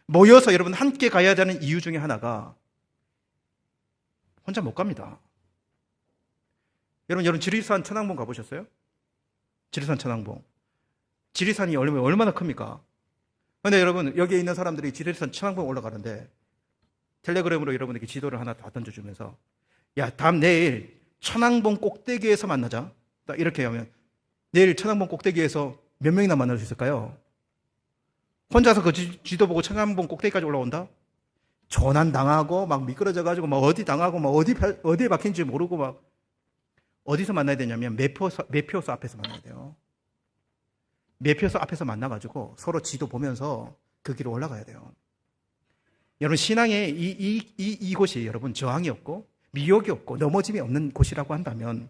모여서 여러분 함께 가야 되는 이유 중에 하나가 혼자 못 갑니다. 여러분 지리산 천왕봉 가보셨어요? 지리산 천왕봉. 지리산이 얼마나 큽니까? 근데 여러분 여기에 있는 사람들이 지리산 천왕봉 올라가는데 텔레그램으로 여러분에게 지도를 하나 다 던져주면서, 야, 내일 천왕봉 꼭대기에서 만나자. 딱 이렇게 하면 내일 천왕봉 꼭대기에서 몇 명이나 만날 수 있을까요? 혼자서 그 지도 보고 천왕봉 꼭대기까지 올라온다? 조난당하고 막 미끄러져가지고 막 어디 당하고 막 어디에 박힌지 모르고 막. 어디서 만나야 되냐면 매표소 앞에서 만나야 돼요. 매표소 앞에서 만나가지고 서로 지도 보면서 그 길을 올라가야 돼요. 여러분 신앙의 이곳이 여러분 저항이 없고 미혹이 없고 넘어짐이 없는 곳이라고 한다면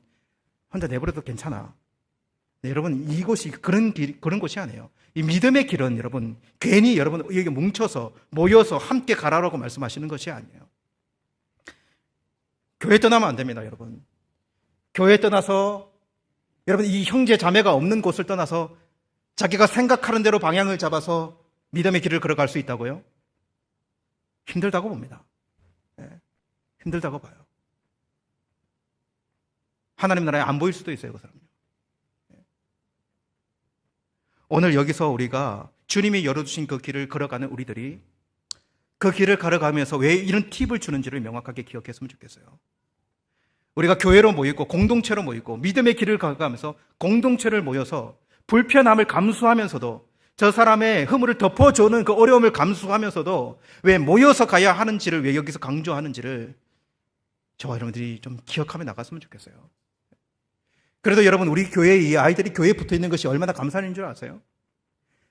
혼자 내버려도 괜찮아. 네, 여러분 이곳이 그런 곳이 아니에요. 이 믿음의 길은 여러분 괜히 여러분 여기 뭉쳐서 모여서 함께 가라라고 말씀하시는 것이 아니에요. 교회 떠나면 안 됩니다, 여러분. 교회 떠나서 여러분 이 형제 자매가 없는 곳을 떠나서 자기가 생각하는 대로 방향을 잡아서 믿음의 길을 걸어갈 수 있다고요? 힘들다고 봅니다. 힘들다고 봐요. 하나님 나라에 안 보일 수도 있어요, 그 사람요. 오늘 여기서 우리가 주님이 열어주신 그 길을 걸어가는 우리들이 그 길을 걸어가면서 왜 이런 팁을 주는지를 명확하게 기억했으면 좋겠어요. 우리가 교회로 모이고 공동체로 모이고 믿음의 길을 걸어가면서 공동체를 모여서 불편함을 감수하면서도 저 사람의 허물을 덮어주는 그 어려움을 감수하면서도 왜 모여서 가야 하는지를 왜 여기서 강조하는지를 저와 여러분들이 좀 기억하며 나갔으면 좋겠어요. 그래도 여러분 우리 교회에 이 아이들이 교회에 붙어 있는 것이 얼마나 감사한 일인 줄 아세요?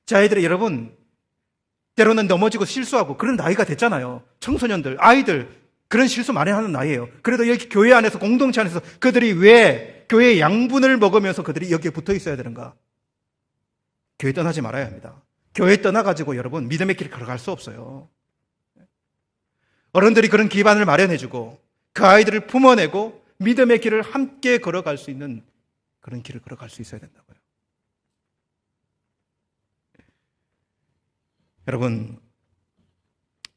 제 아이들이 여러분 때로는 넘어지고 실수하고 그런 나이가 됐잖아요. 청소년들, 아이들 그런 실수 많이 하는 나이예요. 그래도 여기 교회 안에서 공동체 안에서 그들이 왜 교회의 양분을 먹으면서 그들이 여기에 붙어 있어야 되는가? 교회 떠나지 말아야 합니다. 교회 떠나가지고 여러분 믿음의 길을 걸어갈 수 없어요. 어른들이 그런 기반을 마련해주고 그 아이들을 품어내고 믿음의 길을 함께 걸어갈 수 있는 그런 길을 걸어갈 수 있어야 된다고요. 여러분,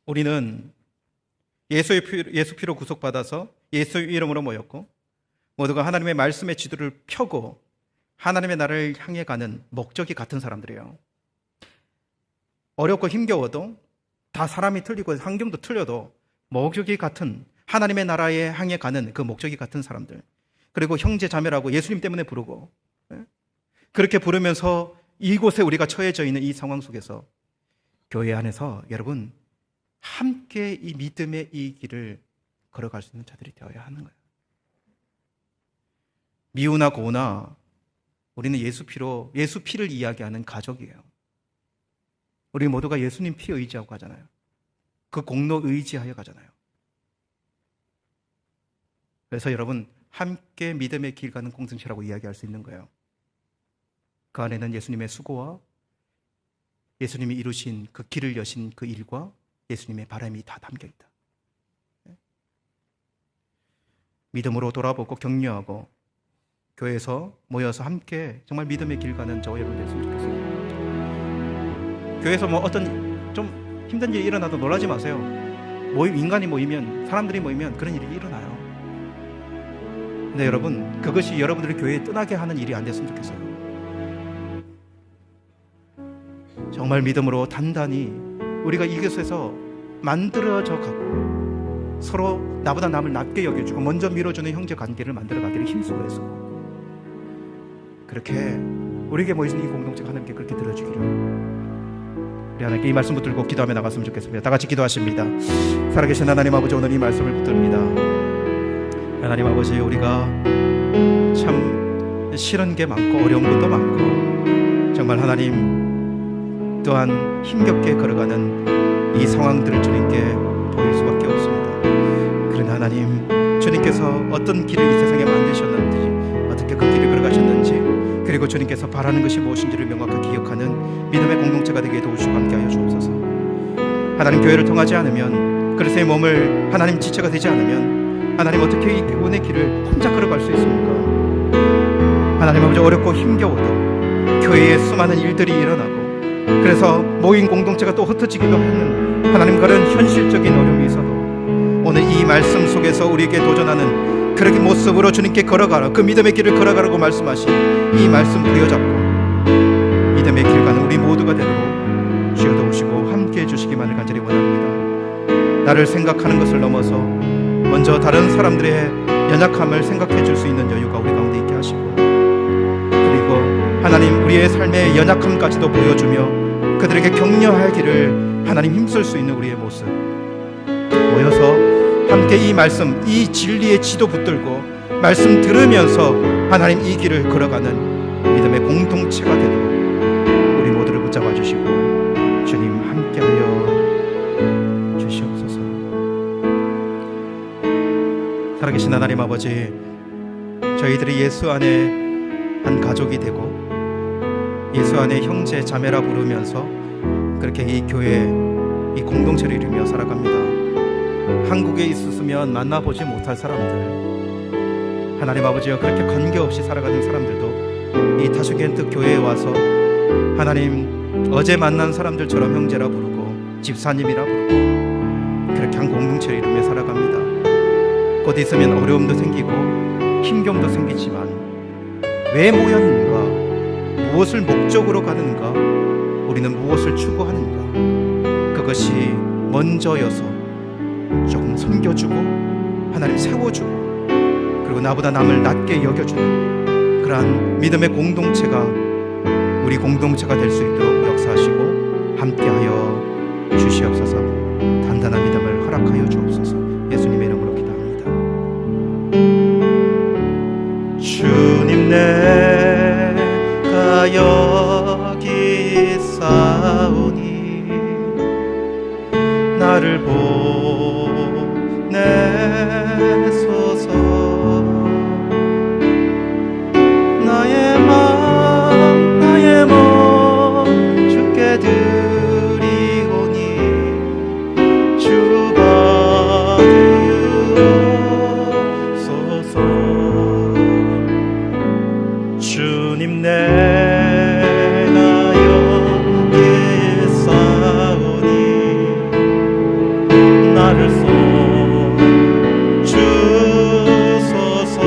우리는 예수 피로 구속받아서 예수 이름으로 모였고 모두가 하나님의 말씀의 지도를 펴고 하나님의 나라를 향해 가는 목적이 같은 사람들이에요. 어렵고 힘겨워도 다 사람이 틀리고 환경도 틀려도 목적이 같은 하나님의 나라에 향해 가는 그 목적이 같은 사람들, 그리고 형제 자매라고 예수님 때문에 부르고 그렇게 부르면서 이곳에 우리가 처해져 있는 이 상황 속에서 교회 안에서 여러분 함께 이 믿음의 이 길을 걸어갈 수 있는 자들이 되어야 하는 거예요. 미우나 고우나 우리는 예수 피를 이야기하는 가족이에요. 우리 모두가 예수님 피 의지하고 가잖아요. 그 공로 의지하여 가잖아요. 그래서 여러분 함께 믿음의 길 가는 공동체라고 이야기할 수 있는 거예요. 그 안에는 예수님의 수고와 예수님이 이루신 그 길을 여신 그 일과 예수님의 바람이 다 담겨 있다. 믿음으로 돌아보고 격려하고 교회에서 모여서 함께 정말 믿음의 길 가는 저와 여러분 됐으면 좋겠습니다. 교회에서 뭐 어떤 좀 힘든 일이 일어나도 놀라지 마세요. 인간이 모이면, 사람들이 모이면 그런 일이 일어나요. 근데 여러분, 그것이 여러분들이 교회에 떠나게 하는 일이 안 됐으면 좋겠어요. 정말 믿음으로 단단히 우리가 이곳에서 만들어져 가고 서로 나보다 남을 낮게 여겨주고 먼저 밀어주는 형제 관계를 만들어가기를 힘쓰고 해서 그렇게 우리에게 모이신 이 공동체가 하나님께 그렇게 들어주기를 우리 하나님께 이 말씀 붙들고 기도하며 나갔으면 좋겠습니다. 다 같이 기도하십니다. 살아계신 하나님 아버지, 오늘 이 말씀을 붙듭니다. 하나님 아버지, 우리가 참 싫은 게 많고 어려운 것도 많고 정말 하나님 또한 힘겹게 걸어가는 이 상황들을 주님께 보일 수밖에 없습니다. 그러나 하나님, 주님께서 어떤 길을 이 세상에 만드셨는지, 어떻게 그 길을 걸어가셨는지, 그리고 주님께서 바라는 것이 무엇인지를 명확하게 기억하는 믿음의 공동체가 되게 도우시고 함께하여 주옵소서. 하나님, 교회를 통하지 않으면, 그리스도의 몸을 하나님 지체가 되지 않으면 하나님 어떻게 이 구원의 길을 혼자 걸어갈 수 있습니까? 하나님 아버지, 어렵고 힘겨워도 교회에 수많은 일들이 일어나고 그래서 모인 공동체가 또 흩어지기도 하는 하나님, 그런 현실적인 어려움이 있어도 오늘 이 말씀 속에서 우리에게 도전하는 그렇게 모습으로 주님께 걸어가라, 그 믿음의 길을 걸어가라고 말씀하신 이 말씀 부여잡고 믿음의 길 가는 우리 모두가 되도록 주여 도우시고 함께해 주시기만을 간절히 원합니다. 나를 생각하는 것을 넘어서 먼저 다른 사람들의 연약함을 생각해 줄 수 있는 여유가 우리 가운데 있게 하시고, 그리고 하나님, 우리의 삶의 연약함까지도 보여주며 그들에게 격려하기를 하나님 힘쓸 수 있는 우리의 모습, 모여서 함께 이 말씀, 이 진리의 지도 붙들고 말씀 들으면서 하나님 이 길을 걸어가는 믿음의 공동체가 되도록 우리 모두를 붙잡아 주시고 주님 함께하여 주시옵소서. 살아계신 하나님 아버지, 저희들이 예수 안에 한 가족이 되고 예수 안에 형제 자매라 부르면서 그렇게 이 교회, 이 공동체를 이루며 살아갑니다. 한국에 있었으면 만나보지 못할 사람들, 하나님 아버지여, 그렇게 관계없이 살아가는 사람들도 이 다슈켄트 교회에 와서 하나님, 어제 만난 사람들처럼 형제라 부르고 집사님이라 부르고 그렇게 한 공동체를 이루며 살아갑니다. 곧 있으면 어려움도 생기고 힘겨움도 생기지만 왜 모였는가, 무엇을 목적으로 가는가, 우리는 무엇을 추구하는가, 그것이 먼저여서 조금 섬겨주고 하나님 세워주고 그리고 나보다 남을 낮게 여겨주는 그러한 믿음의 공동체가 우리 공동체가 될 수 있도록 역사하시고 함께하여 주시옵소서. 단단한 믿음을 허락하여 주옵소서. 예수님의 이름으로 기도합니다. 주님, 내가 여기 있사오니 나를 보내소서. 나의 맘 나의 몸 주께 드리오니 주 받으옵소서. 주님, 내가 여기 있사오니 나를 주소서.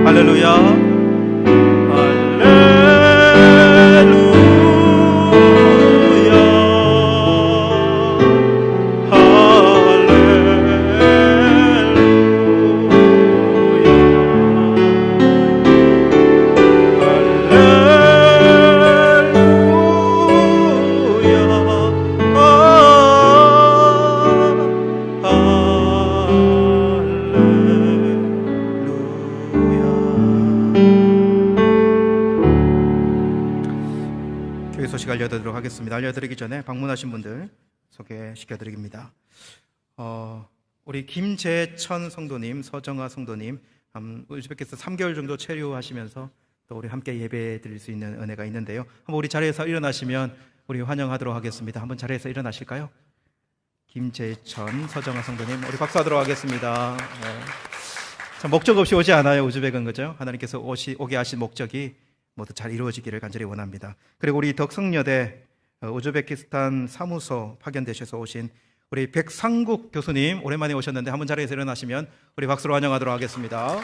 할렐루야. 소식 알려드리도록 하겠습니다. 알려드리기 전에 방문하신 분들 소개시켜드립니다. 우리 김재천 성도님, 서정아 성도님, 우즈베키스탄 3개월 정도 체류하시면서 또 우리 함께 예배 드릴 수 있는 은혜가 있는데요. 한번 우리 자리에서 일어나시면 우리 환영하도록 하겠습니다. 한번 자리에서 일어나실까요? 김재천, 서정아 성도님, 우리 박수하도록 하겠습니다. 참 목적 없이 오지 않아요, 우즈벡은. 그죠? 하나님께서 오게 하신 목적이 모두 잘 이루어지기를 간절히 원합니다. 그리고 우리 덕성여대 우즈베키스탄 사무소 파견되셔서 오신 우리 백상국 교수님, 오랜만에 오셨는데 한번 자리에서 일어나시면 우리 박수로 환영하도록 하겠습니다.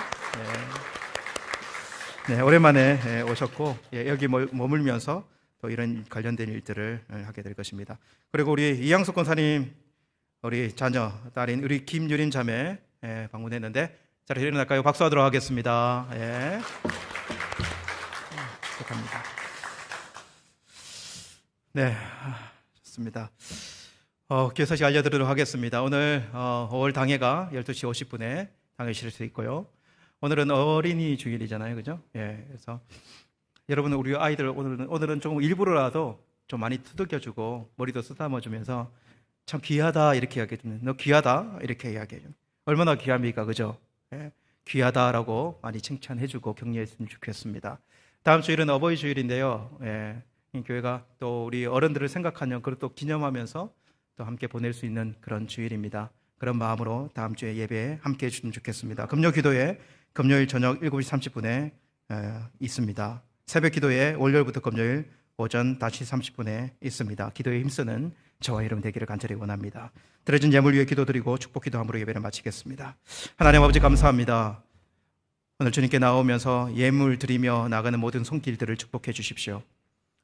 네, 오랜만에 오셨고 여기 머물면서 또 이런 관련된 일들을 하게 될 것입니다. 그리고 우리 이양숙 권사님, 우리 자녀 딸인 우리 김유림 자매 방문했는데 자리에서 일어날까요? 박수하도록 하겠습니다. 축하합니다. 네, 좋습니다. 교회 소식 알려드리도록 하겠습니다. 오늘 5월 당회가 12시 50분에 당회실을 수 있고요. 오늘은 어린이 주일이잖아요, 그죠? 그래서 여러분, 우리 아이들 오늘은 조금 일부러라도 좀 많이 두들겨주고 머리도 쓰다듬어주면서 참 귀하다 이렇게 이야기해주면, 너 귀하다 이렇게 이야기해주면 얼마나 귀합니까, 그죠? 귀하다라고 많이 칭찬해주고 격려했으면 좋겠습니다. 다음 주일은 어버이 주일인데요. 이 교회가 또 우리 어른들을 생각하는, 그리고 또 기념하면서 또 함께 보낼 수 있는 그런 주일입니다. 그런 마음으로 다음 주에 예배에 함께 해주시면 좋겠습니다. 금요 기도회 금요일 저녁 7시 30분에 있습니다. 새벽 기도회 월요일부터 금요일 오전 5시 30분에 있습니다. 기도에 힘쓰는 저와 여러분 되기를 간절히 원합니다. 드려진 예물 위해 기도드리고 축복 기도함으로 예배를 마치겠습니다. 하나님 아버지 감사합니다. 오늘 주님께 나오면서 예물 드리며 나가는 모든 손길들을 축복해 주십시오.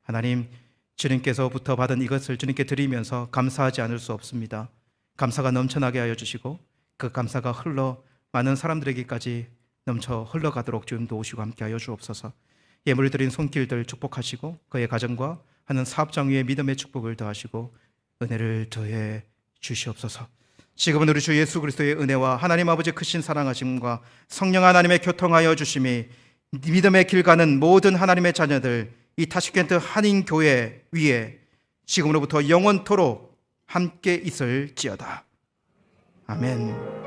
하나님, 주님께서부터 받은 이것을 주님께 드리면서 감사하지 않을 수 없습니다. 감사가 넘쳐나게 하여 주시고 그 감사가 흘러 많은 사람들에게까지 넘쳐 흘러가도록 주님 도우시고 함께 하여 주옵소서. 예물을 드린 손길들 축복하시고 그의 가정과 하는 사업장 위에 믿음의 축복을 더하시고 은혜를 더해 주시옵소서. 지금은 우리 주 예수 그리스도의 은혜와 하나님 아버지의 크신 사랑하심과 성령 하나님의 교통하여 주심이 믿음의 길 가는 모든 하나님의 자녀들 이 타슈켄트 한인교회 위에 지금으로부터 영원토록 함께 있을지어다. 아멘.